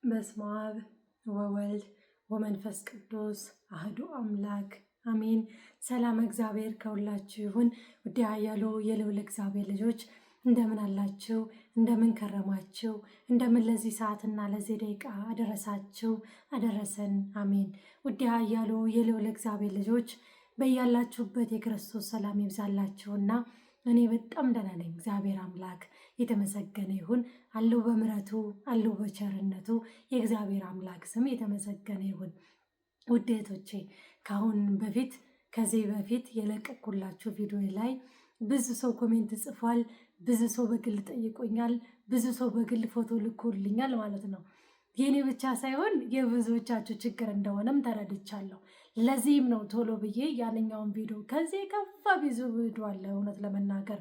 በስመ አብ ወወልድ ወመንፈስ ቅዱስ አህዱ አምላክ አሜን። ሰላም እግዚአብሔር ከሁላችሁ ይሁን። ውድ ኃያሉ የልዑል እግዚአብሔር ልጆች እንደምን አላችሁ? እንደምን ከረማችሁ? እንደምን ለዚህ ሰዓትና ለዚህ ደቂቃ አደረሳችሁ አደረሰን። አሜን። ውድ ኃያሉ የልዑል እግዚአብሔር ልጆች በያላችሁበት የክርስቶስ ሰላም ይብዛላችሁና እኔ በጣም ደህና ነኝ። እግዚአብሔር አምላክ የተመሰገነ ይሁን። አለው በምሕረቱ አለው በቸርነቱ የእግዚአብሔር አምላክ ስም የተመሰገነ ይሁን። ውድ እህቶቼ ከዚህ በፊት የለቀኩላችሁ ቪዲዮ ላይ ብዙ ሰው ኮሜንት ጽፏል። ብዙ ሰው በግል ጠይቆኛል። ብዙ ሰው በግል ፎቶ ልኮልኛል ማለት ነው። የኔ ብቻ ሳይሆን የብዙዎቻችሁ ችግር እንደሆነም ተረድቻለሁ። ለዚህም ነው ቶሎ ብዬ ያንኛውን ቪዲዮ ከዚህ ከፋ ብዙ ቪዲዮ አለ እውነት ለመናገር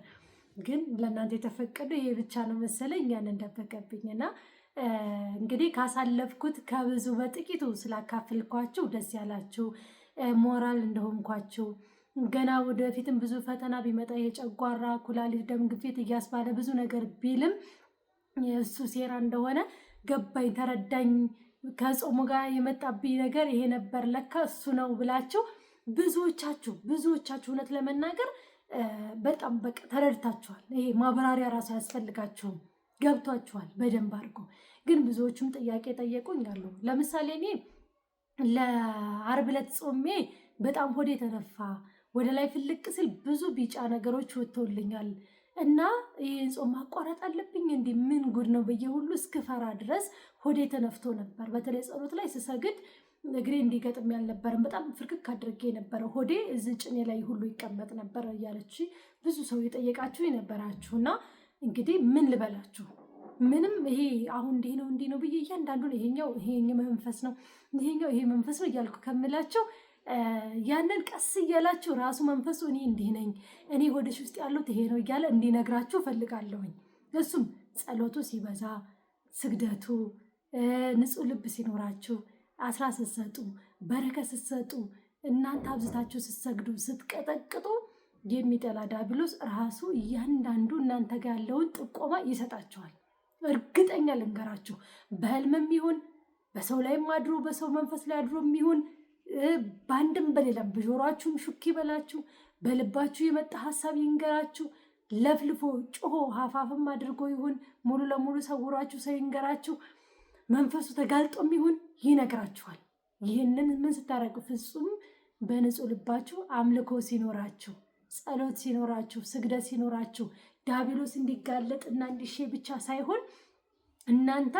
ግን ለእናንተ የተፈቀደ ይሄ ብቻ ነው መሰለኝ ያንን ደበቀብኝና እንግዲህ ካሳለፍኩት ከብዙ በጥቂቱ ስላካፍልኳችሁ ደስ ያላችሁ ሞራል እንደሆንኳችሁ ገና ወደፊትም ብዙ ፈተና ቢመጣ የጨጓራ ኩላሊት፣ ደም ግፊት እያስባለ ብዙ ነገር ቢልም የእሱ ሴራ እንደሆነ ገባኝ፣ ተረዳኝ። ከጾሙ ጋር የመጣብኝ ነገር ይሄ ነበር ለካ እሱ ነው ብላችሁ ብዙዎቻችሁ እውነት ለመናገር በጣም በቃ ተረድታችኋል። ይሄ ማብራሪያ ራሱ አያስፈልጋችሁም፣ ገብቷችኋል በደንብ አድርጎ። ግን ብዙዎቹም ጥያቄ ጠየቁኝ አሉ። ለምሳሌ እኔ ለዓርብ ዕለት ጾሜ በጣም ሆዴ ተነፋ፣ ወደ ላይ ፍልቅ ሲል ብዙ ቢጫ ነገሮች ወጥተውልኛል እና ይህን ጾም ማቋረጥ አለብኝ እንዲህ ምን ጉድ ነው ብዬ ሁሉ እስክፈራ ድረስ ሆዴ ተነፍቶ ነበር። በተለይ ጸሎት ላይ ስሰግድ እግሬ እንዲገጥም ያልነበረም በጣም ፍርክክ አድርጌ ነበረ። ሆዴ እዚህ ጭኔ ላይ ሁሉ ይቀመጥ ነበር እያለች ብዙ ሰው የጠየቃችሁ የነበራችሁና እንግዲህ ምን ልበላችሁ፣ ምንም ይሄ አሁን እንዲህ ነው ብዬ እያንዳንዱን ይሄኛው ይሄ መንፈስ ነው ይሄኛው ይሄ መንፈስ ነው እያልኩ ከምላችሁ ያንን ቀስ እያላችሁ ራሱ መንፈሱ እኔ እንዲህ ነኝ፣ እኔ ሆድሽ ውስጥ ያሉት ይሄ ነው እያለ እንዲነግራችሁ ፈልጋለሁኝ። እሱም ጸሎቱ ሲበዛ፣ ስግደቱ፣ ንጹህ ልብ ሲኖራችሁ፣ አስራት ስትሰጡ፣ በረከት ስትሰጡ፣ እናንተ አብዝታችሁ ስትሰግዱ፣ ስትቀጠቅጡ የሚጠላ ዲያብሎስ ራሱ እያንዳንዱ እናንተ ጋር ያለውን ጥቆማ ይሰጣችኋል። እርግጠኛ ልንገራችሁ፣ በህልምም ይሁን በሰው ላይም አድሮ በሰው መንፈስ ላይ አድሮ ይሁን በአንድም በሌላም በጆሯችሁም ሹክ ይበላችሁ፣ በልባችሁ የመጣ ሀሳብ ይንገራችሁ፣ ለፍልፎ ጮሆ ሀፋፍም አድርጎ ይሁን ሙሉ ለሙሉ ሰውሯችሁ ሰው ይንገራችሁ፣ መንፈሱ ተጋልጦም ይሁን ይነግራችኋል። ይህንን ምን ስታደርጉ? ፍጹም በንጹህ ልባችሁ አምልኮ ሲኖራችሁ፣ ጸሎት ሲኖራችሁ፣ ስግደት ሲኖራችሁ ዲያብሎስ እንዲጋለጥ እና እንዲሼ ብቻ ሳይሆን እናንተ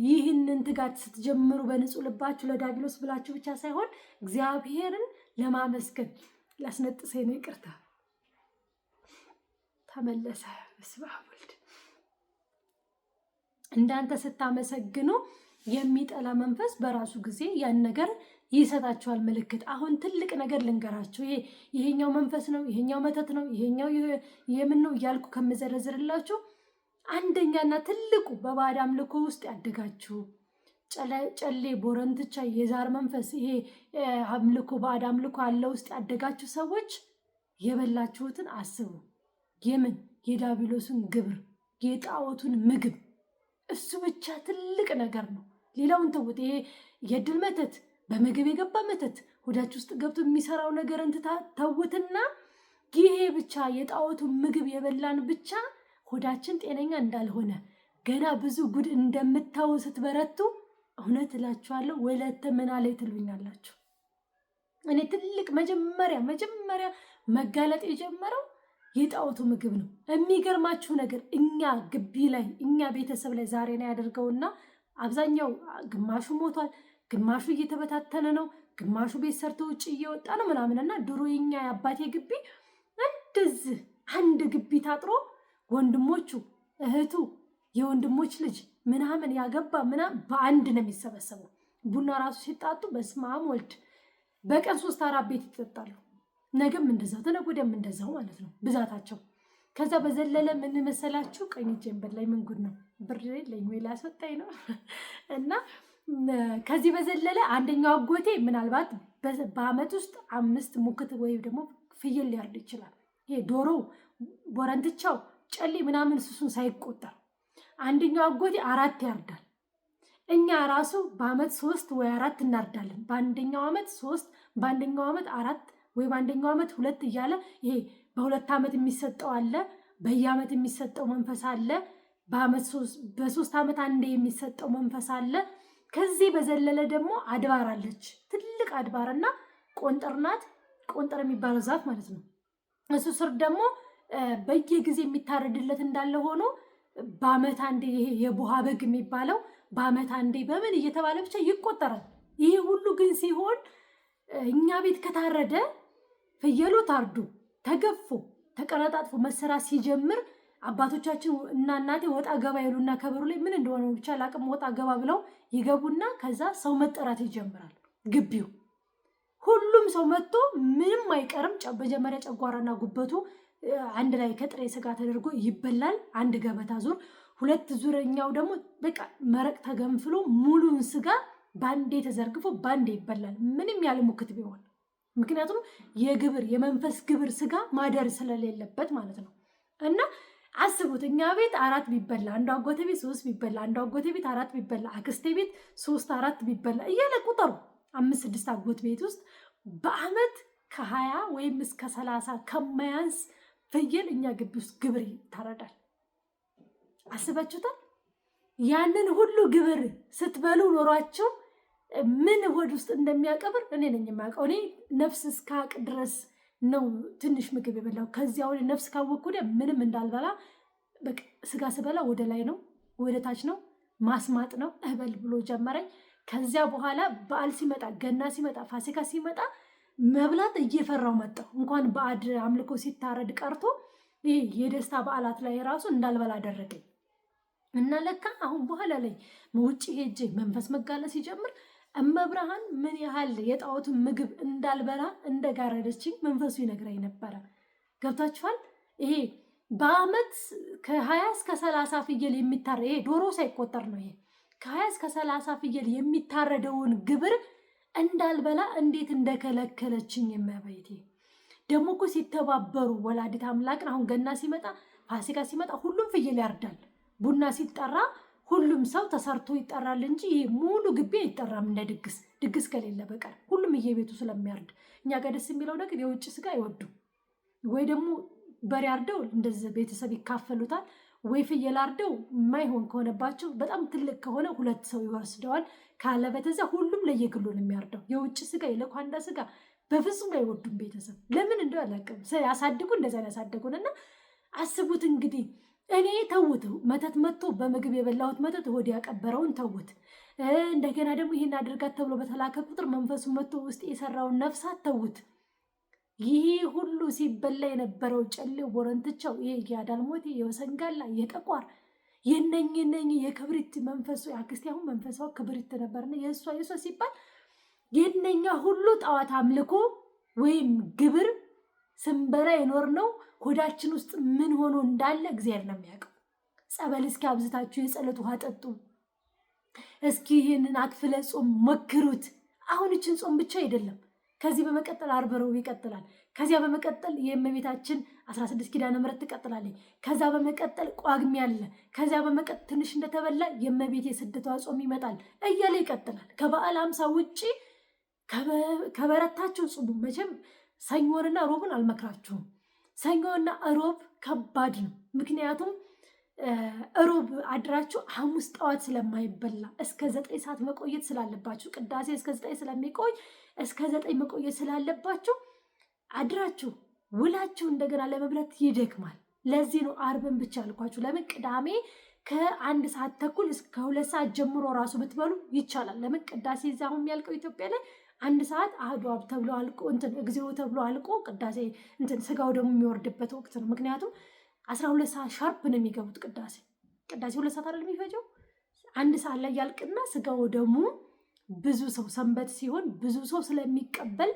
ይህንን ትጋት ስትጀምሩ በንጹህ ልባችሁ ለዲያብሎስ ብላችሁ ብቻ ሳይሆን እግዚአብሔርን ለማመስገን ላስነጥሰኝ ነው ይቅርታ ተመለሰ በስመ አብ ወልድ እንዳንተ ስታመሰግኑ የሚጠላ መንፈስ በራሱ ጊዜ ያን ነገር ይሰጣችኋል ምልክት። አሁን ትልቅ ነገር ልንገራችሁ። ይሄኛው መንፈስ ነው፣ ይሄኛው መተት ነው፣ ይሄኛው የምን ነው እያልኩ ከምዘረዝርላችሁ አንደኛና ትልቁ በባዕድ አምልኮ ውስጥ ያደጋችሁ ጨሌ፣ ቦረንትቻ፣ የዛር መንፈስ ይሄ አምልኮ ባዕድ አምልኮ አለ ውስጥ ያደጋችሁ ሰዎች የበላችሁትን አስቡ። የምን የዲያብሎስን ግብር የጣዖቱን ምግብ እሱ ብቻ ትልቅ ነገር ነው። ሌላውን ተውት። ይሄ የድል መተት በምግብ የገባ መተት ሆዳችሁ ውስጥ ገብቶ የሚሰራው ነገር እንትታ ተውትና ይሄ ብቻ የጣዖቱን ምግብ የበላን ብቻ ሆዳችን ጤነኛ እንዳልሆነ ገና ብዙ ጉድ እንደምታው ስትበረቱ እውነት እላችኋለሁ ወለተ ምና ላይ ትሉኛላችሁ። እኔ ትልቅ መጀመሪያ መጋለጥ የጀመረው የጣዖቱ ምግብ ነው። የሚገርማችሁ ነገር እኛ ግቢ ላይ እኛ ቤተሰብ ላይ ዛሬ ነው ያደርገውና አብዛኛው ግማሹ ሞቷል፣ ግማሹ እየተበታተነ ነው፣ ግማሹ ቤት ሰርቶ ውጭ እየወጣ ነው ምናምንና ድሮ የኛ የአባቴ ግቢ እንደዚህ አንድ ግቢ ታጥሮ ወንድሞቹ እህቱ የወንድሞች ልጅ ምናምን ያገባ ምናምን በአንድ ነው የሚሰበሰበው። ቡና ራሱ ሲጣጡ በስመ አብ ወልድ በቀን 3-4 ቤት ይጠጣሉ። ነገም እንደዛው ተነገ ወዲያም እንደዛው ማለት ነው ብዛታቸው። ከዛ በዘለለ ምን መሰላችሁ? ቀኝ እጄን በላይ ምን ጉድ ነው ብር የለኝ ወይ ላስወጣኝ ነው እና ከዚህ በዘለለ አንደኛው አጎቴ ምናልባት በአመት ውስጥ 5 ሙክት ወይም ደግሞ ፍየል ሊያርድ ይችላል። ይሄ ዶሮ፣ ቦረንትቻው፣ ጨሌ ምናምን እሱን ሳይቆጠር አንደኛው አጎቴ 4 ያርዳል። እኛ ራሱ በአመት 3 ወይ 4 እናርዳለን። በአንደኛው አመት 3፣ በአንደኛው አመት 4 ወይ በአንደኛው አመት 2 እያለ ይሄ በ2 አመት የሚሰጠው አለ፣ በየአመት የሚሰጠው መንፈስ አለ፣ በ3 አመት አንዴ የሚሰጠው መንፈስ አለ። ከዚህ በዘለለ ደግሞ አድባር አለች፣ ትልቅ አድባርና ቆንጠር ናት። ቆንጠር የሚባለው ዛፍ ማለት ነው። እሱ ስር ደግሞ በየጊዜ የሚታረድለት እንዳለ ሆኖ በአመት አንዴ ይሄ የቡሃ በግ የሚባለው በአመት አንዴ በምን እየተባለ ብቻ ይቆጠራል። ይሄ ሁሉ ግን ሲሆን እኛ ቤት ከታረደ ፍየሉ ታርዶ ተገፎ ተቀረጣጥፎ መሰራት ሲጀምር አባቶቻችን እና እናቴ ወጣ ገባ ይሉና ከበሩ ላይ ምን እንደሆነ ብቻ ላቅም ወጣ ገባ ብለው ይገቡና ከዛ ሰው መጠራት ይጀምራል። ግቢው ሁሉም ሰው መጥቶ ምንም አይቀርም። መጀመሪያ ጨጓራና ጉበቱ አንድ ላይ ከጥሬ ስጋ ተደርጎ ይበላል። አንድ ገበታ ዙር፣ 2 ዙረኛው ደግሞ በቃ መረቅ ተገንፍሎ ሙሉን ስጋ ባንዴ ተዘርግፎ ባንዴ ይበላል፣ ምንም ያለ ሙክት ቢሆን። ምክንያቱም የመንፈስ ግብር ስጋ ማደር ስለሌለበት ማለት ነው። እና አስቡት እኛ ቤት 4 ቢበላ፣ አንዱ አጎቴ ቤት 3 ቢበላ፣ አንዱ አጎቴ ቤት 4 ቢበላ፣ አክስቴ ቤት 3 4 ቢበላ እያለ ቁጠሩ 5 6 አጎት ቤት ውስጥ በአመት ከ20 ወይም እስከ 30 ከማያንስ ፍየል እኛ ግቢ ውስጥ ግብር ይታረዳል። አስባችሁታል? ያንን ሁሉ ግብር ስትበሉ ኖሯቸው ምን ሆድ ውስጥ እንደሚያቀብር እኔ ነኝ የማውቀው። እኔ ነፍስ እስካቅ ድረስ ነው ትንሽ ምግብ የበላው። ከዚያ ወደ ነፍስ ካወቅኩ ወዲያ ምንም እንዳልበላ በቃ ስጋ ስበላ ወደ ላይ ነው ወደ ታች ነው ማስማጥ ነው እህበል ብሎ ጀመረኝ። ከዚያ በኋላ በዓል ሲመጣ፣ ገና ሲመጣ፣ ፋሲካ ሲመጣ መብላት እየፈራው መጣሁ። እንኳን ባዕድ አምልኮ ሲታረድ ቀርቶ ይሄ የደስታ በዓላት ላይ ራሱ እንዳልበላ አደረገኝ። እና ለካ አሁን በኋላ ላይ ውጭ ሄጄ መንፈስ መጋለጥ ሲጀምር እመብርሃን ምን ያህል የጣዖቱን ምግብ እንዳልበላ እንደጋረደችኝ መንፈሱ ይነግረኝ ነበረ። ገብታችኋል? ይሄ በአመት ከ20 እስከ 30 ፍየል የሚታረድ ይሄ ዶሮ ሳይቆጠር ነው። ይሄ ከ20 እስከ 30 ፍየል የሚታረደውን ግብር እንዳልበላ እንዴት እንደከለከለችኝ የማበይቴ። ደግሞ እኮ ሲተባበሩ ወላዲት አምላክን አሁን ገና ሲመጣ ፋሲካ ሲመጣ ሁሉም ፍየል ያርዳል። ቡና ሲጠራ ሁሉም ሰው ተሰርቶ ይጠራል እንጂ ይሄ ሙሉ ግቢ አይጠራም። እንደ ድግስ ከሌለ በቀር ሁሉም እየቤቱ ስለሚያርድ። እኛ ጋር ደስ የሚለው ነገር የውጭ ስጋ አይወዱም። ወይ ደግሞ በሬ አርደው እንደዚህ ቤተሰብ ይካፈሉታል፣ ወይ ፍየል አርደው የማይሆን ከሆነባቸው በጣም ትልቅ ከሆነ 2 ሰው ይወስደዋል። ካለ በተዛ ሁሉም ለየግሉ ነው የሚያርደው። የውጭ ስጋ የለኳንዳ ስጋ በፍጹም አይወዱም ቤተሰብ። ለምን እንደው አላውቅም። ያሳድጉ እንደዛ ያሳደጉንና አስቡት እንግዲህ እኔ ተውት፣ መተት መጥቶ በምግብ የበላሁት መተት ሆድ ያቀበረውን ተውት። እንደገና ደግሞ ይህን አድርጋት ተብሎ በተላከ ቁጥር መንፈሱ መጥቶ ውስጥ የሰራውን ነፍሳት ተውት። ይህ ሁሉ ሲበላ የነበረው ጨሌው፣ ቦረንትቻው፣ ይሄ የአዳልሞቴ፣ የወሰንጋላ፣ የጠቋር የነኝ የክብሪት መንፈሱ አክስቴ አሁን መንፈሷ ክብሪት ነበርና የእሷ ሲባል የነኛ ሁሉ ጣዖት አምልኮ ወይም ግብር ስንበላ የኖር ነው። ሆዳችን ውስጥ ምን ሆኖ እንዳለ እግዚአብሔር ነው የሚያውቀው። ጸበል እስኪ አብዝታችሁ የጸሎት ውሃ ጠጡ። እስኪ ይህንን አክፍለ ጾም ሞክሩት። አሁን ይችን ጾም ብቻ አይደለም፣ ከዚህ በመቀጠል ዓርብ ረቡዕ ይቀጥላል። ከዚያ በመቀጠል የእመቤታችን 16 ኪዳነ ምሕረት ትቀጥላለች። ከዛ በመቀጠል ቋግሜ አለ። ከዚያ በመቀጠል ትንሽ እንደተበላ የእመቤቴ ስደቷ ጾም ይመጣል እያለ ይቀጥላል። ከበዓል 50 ውጭ ከበረታችሁ ጽሙ። መቼም ሰኞንና ሮብን አልመክራችሁም። ሰኞና ሮብ ከባድ ነው። ምክንያቱም ሮብ አድራችሁ ሐሙስ ጠዋት ስለማይበላ እስከ 9 ሰዓት መቆየት ስላለባችሁ፣ ቅዳሴ እስከ 9 ስለሚቆይ እስከ 9 መቆየት ስላለባችሁ አድራችሁ ውላችሁ እንደገና ለመብላት ይደክማል። ለዚህ ነው ዓርብን ብቻ አልኳችሁ። ለምን ቅዳሜ ከ1 ሰዓት ተኩል እስከ 2 ሰዓት ጀምሮ ራሱ ብትበሉ ይቻላል። ለምን ቅዳሴ እዛ አሁን የሚያልቀው ኢትዮጵያ ላይ 1 ሰዓት አህዱ አብ ተብሎ አልቆ እግዚኦ ተብሎ አልቆ ቅዳሴ ስጋው ደግሞ የሚወርድበት ወቅት ነው። ምክንያቱም 12 ሰዓት ሻርፕ ነው የሚገቡት። ቅዳሴ 2 ሰዓት አይደል የሚፈጀው? 1 ሰዓት ላይ ያልቅና ስጋው ደግሞ ብዙ ሰው ሰንበት ሲሆን ብዙ ሰው ስለሚቀበል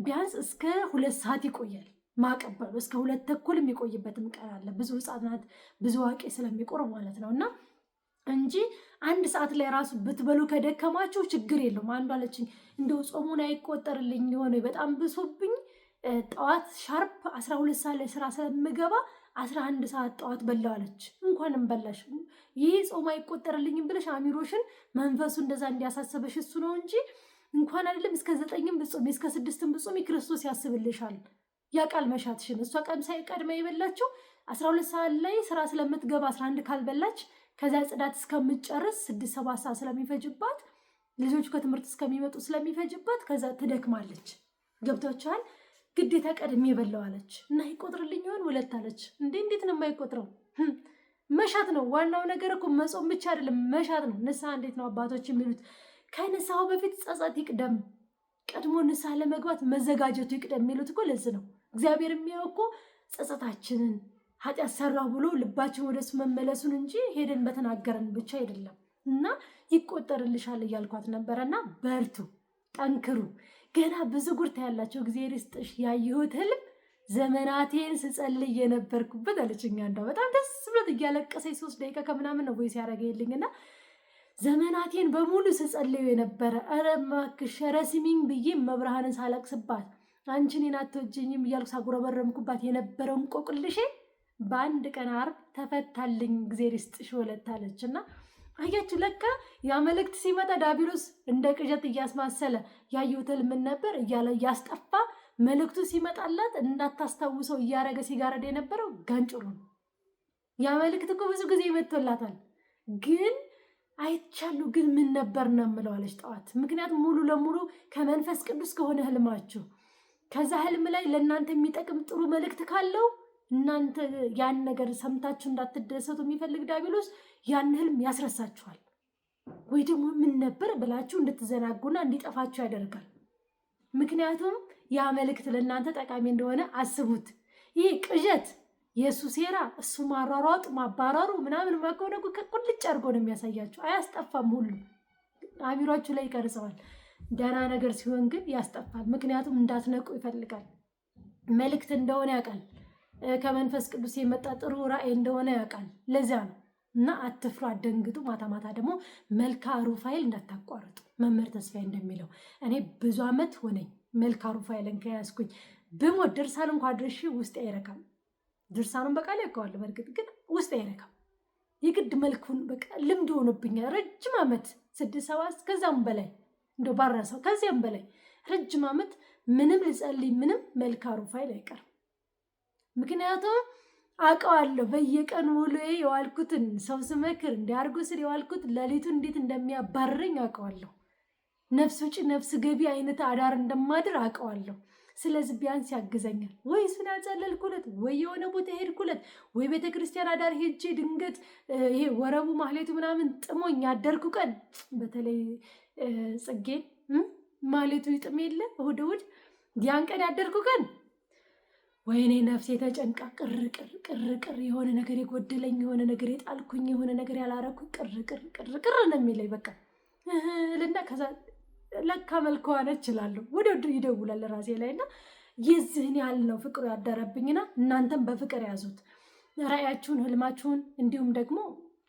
ቢያንስ እስከ 2 ሰዓት ይቆያል። ማቀበሉ እስከ 2 ተኩል የሚቆይበትም ቀን አለ። ብዙ ህፃናት ብዙ አዋቂ ስለሚቆር ማለት ነው። እና እንጂ 1 ሰዓት ላይ ራሱ ብትበሉ ከደከማችሁ ችግር የለውም። አንዱ አለችኝ እንደው ጾሙን አይቆጠርልኝ የሆነ በጣም ብሶብኝ ጠዋት ሻርፕ 12 ሰዓት ላይ ስራ ስለምገባ 11 ሰዓት ጠዋት በላው አለች። እንኳንም በላሽ፣ ይህ ጾም አይቆጠርልኝም ብለሽ አሚሮሽን መንፈሱ እንደዛ እንዲያሳሰበሽ እሱ ነው እንጂ እንኳን አይደለም እስከ 9ም ብጾም እስከ 6ም ብጾም ክርስቶስ ያስብልሻል። ያቃል መሻትሽን። እሷ ቀምሳ ቀድማ የበላችው 12 ሰዓት ላይ ስራ ስለምትገባ 11 ካልበላች ከዛ ጽዳት እስከምትጨርስ 6-7 ሰዓት ስለሚፈጅባት ልጆቹ ከትምህርት እስከሚመጡ ስለሚፈጅባት ከዛ ትደክማለች። ገብቷችኋል? ግዴታ ቀድሜ የበላው አለች እና ይቆጥርልኝ ይሆን 2 አለች። እንዴት ነው የማይቆጥረው? መሻት ነው ዋናው ነገር እኮ። መጾም ብቻ አይደለም መሻት ነው። ንስሐ እንዴት ነው አባቶች የሚሉት? ከንስሐው በፊት ጸጸት ይቅደም፣ ቀድሞ ንስሐ ለመግባት መዘጋጀቱ ይቅደም የሚሉት እኮ ለዚህ ነው። እግዚአብሔር የሚያው እኮ ጸጸታችንን ኃጢአት ሰራሁ ብሎ ልባችን ወደሱ መመለሱን እንጂ ሄደን በተናገረን ብቻ አይደለም። እና ይቆጠርልሻል እያልኳት ነበረና በርቱ፣ ጠንክሩ። ገና ብዙ ጉርታ ያላቸው እግዚአብሔር ይስጥሽ። ያየሁት ህልም ዘመናቴን ስጸልይ የነበርኩበት አለችኛ። እንደው በጣም ደስ ብሎት እያለቀሰኝ 3 ደቂቃ ከምናምን ነው ወይስ ያደረገልኝና ዘመናቴን በሙሉ ስጸልዩ የነበረ ኧረ እባክሽ ኧረ ስሚኝ ብዬ መብርሃንን ሳለቅስባት አንቺን አትወጂኝም እያልኩ ሳጉረመረምኩባት የነበረው እንቆቅልሼ በአንድ ቀን ዓርብ ተፈታልኝ። እግዚአብሔር ይስጥሽ ወለታለችና አያችሁ፣ ለካ ያ መልእክት ሲመጣ ዲያብሎስ እንደ ቅዠት እያስማሰለ ያየሁት ህልም ነበር እያለ እያስጠፋ መልእክቱ ሲመጣላት እንዳታስታውሰው እያረገ ሲጋረድ የነበረው ጋንጭሩ ነው። ያ መልእክት እኮ ብዙ ጊዜ ይመቶላታል፣ ግን አይቻሉ ግን ምን ነበር ነው የምለው አለች ጠዋት። ምክንያቱም ሙሉ ለሙሉ ከመንፈስ ቅዱስ ከሆነ ህልማችሁ ከዛ ህልም ላይ ለእናንተ የሚጠቅም ጥሩ መልእክት ካለው እናንተ ያን ነገር ሰምታችሁ እንዳትደሰቱ የሚፈልግ ዲያብሎስ ያን ህልም ያስረሳችኋል፣ ወይ ደግሞ ምን ነበር ብላችሁ እንድትዘናጉና እንዲጠፋችሁ ያደርጋል። ምክንያቱም ያ መልእክት ለእናንተ ጠቃሚ እንደሆነ አስቡት። ይሄ ቅዠት የእሱ ሴራ፣ እሱ ማሯሯጥ ማባረሩ ምናምን ማከሆነ ቁልጭ አድርጎ ነው የሚያሳያችሁ። አያስጠፋም፣ ሁሉ አሚሯችሁ ላይ ይቀርጸዋል። ደህና ነገር ሲሆን ግን ያስጠፋል። ምክንያቱም እንዳትነቁ ይፈልጋል። መልእክት እንደሆነ ያውቃል። ከመንፈስ ቅዱስ የመጣ ጥሩ ራእይ እንደሆነ ያውቃል። ለዚያ ነው እና አትፍሩ፣ አትደንግጡ። ማታ ማታ ደግሞ መልካ ሩፋኤል እንዳታቋርጡ። መምህር ተስፋዬ እንደሚለው እኔ ብዙ ዓመት ሆነኝ መልካ ሩፋኤልን ከያዝኩኝ። ብሞት ድርሳን እንኳ ድርሼ ውስጥ አይረካም። ድርሳኑን በቃል ያውቀዋለሁ፣ በእርግጥ ግን ውስጥ አይረካም። የግድ መልኩን በቃ ልምድ ሆኖብኛል። ረጅም ዓመት 6-7 ከዛም በላይ እንደው ባረሰው ከዚያም በላይ ረጅም ዓመት ምንም ልጸልይ ምንም መልካ ሩፋኤል አይቀርም። ምክንያቱም አውቀዋለሁ በየቀኑ ውሎዬ የዋልኩትን ሰው ስመክር እንዲያርጉ ስል የዋልኩት ሌሊቱን እንዴት እንደሚያባርረኝ አውቀዋለሁ። ነፍስ ውጭ ነፍስ ገቢ አይነት አዳር እንደማድር አውቀዋለሁ። ስለዚህ ቢያንስ ያግዘኛል። ወይ እሱን ያጸለልኩለት፣ ወይ የሆነ ቦታ ሄድኩለት፣ ወይ ቤተክርስቲያን አዳር ሄጄ ድንገት ይሄ ወረቡ ማህሌቱ ምናምን ጥሞኝ ያደርኩ ቀን በተለይ ጽጌን ማህሌቱ ይጥም የለ እሑድ እሑድ ያን ቀን ያደርኩ ቀን ወይኔ ነፍሴ ተጨንቃ ቅር የሆነ ነገር የጎደለኝ የሆነ ነገር የጣልኩኝ የሆነ ነገር ያላረኩኝ ቅር ነው የሚለኝ። በቃ ልና ከዛ ለካ መልከዋ ነች እችላለሁ። ወደ ይደውላል ራሴ ላይ እና የዚህን ያህል ነው ፍቅሩ ያደረብኝና እናንተም በፍቅር ያዙት ራእያችሁን፣ ህልማችሁን። እንዲሁም ደግሞ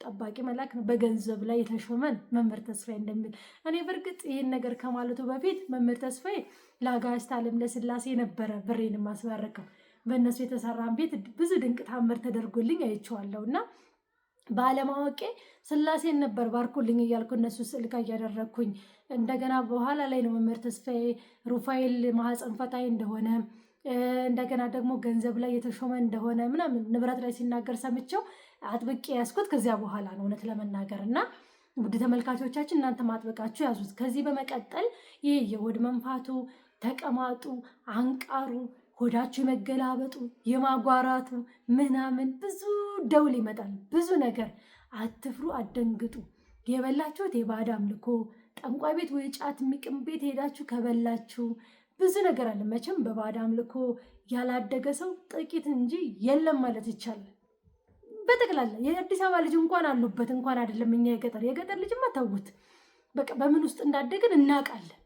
ጠባቂ መልአክ ነው በገንዘብ ላይ የተሾመን መምህር ተስፋዬ እንደሚል እኔ በእርግጥ ይህን ነገር ከማለቱ በፊት መምህር ተስፋዬ ለአጋዕዝተ ዓለም ለሥላሴ ነበረ ብሬን ማስባረከው። በእነሱ የተሰራን ቤት ብዙ ድንቅ ታምር ተደርጎልኝ አይቼዋለሁ እና ባለማወቄ ሥላሴን ነበር ባርኩልኝ እያልኩ እነሱ ስልካ እያደረግኩኝ እንደገና በኋላ ላይ ነው መምህር ተስፋዬ ሩፋኤል ማህፀን ፈታይ እንደሆነ እንደገና ደግሞ ገንዘብ ላይ የተሾመ እንደሆነ ምናምን ንብረት ላይ ሲናገር ሰምቼው አጥብቄ ያዝኩት ከዚያ በኋላ ነው እውነት ለመናገር። እና ውድ ተመልካቾቻችን እናንተ ማጥበቃችሁ ያዙት። ከዚህ በመቀጠል ይህ የሆድ መንፋቱ፣ ተቀማጡ፣ አንቃሩ፣ ሆዳችሁ የመገላበጡ፣ የማጓራቱ ምናምን ብዙ ደውል ይመጣል፣ ብዙ ነገር። አትፍሩ፣ አትደንግጡ። የበላችሁት የባዕድ አምልኮ ጠንቋይ ቤት ወይ ጫት የሚቅም ቤት ሄዳችሁ ከበላችሁ ብዙ ነገር አለ። መቼም በባዕድ አምልኮ ያላደገ ሰው ጥቂት እንጂ የለም ማለት ይቻላል። በጠቅላላ የአዲስ አበባ ልጅ እንኳን አሉበት እንኳን አይደለም እኛ የገጠር ልጅማ ተውት። በቃ በምን ውስጥ እንዳደግን እናውቃለን።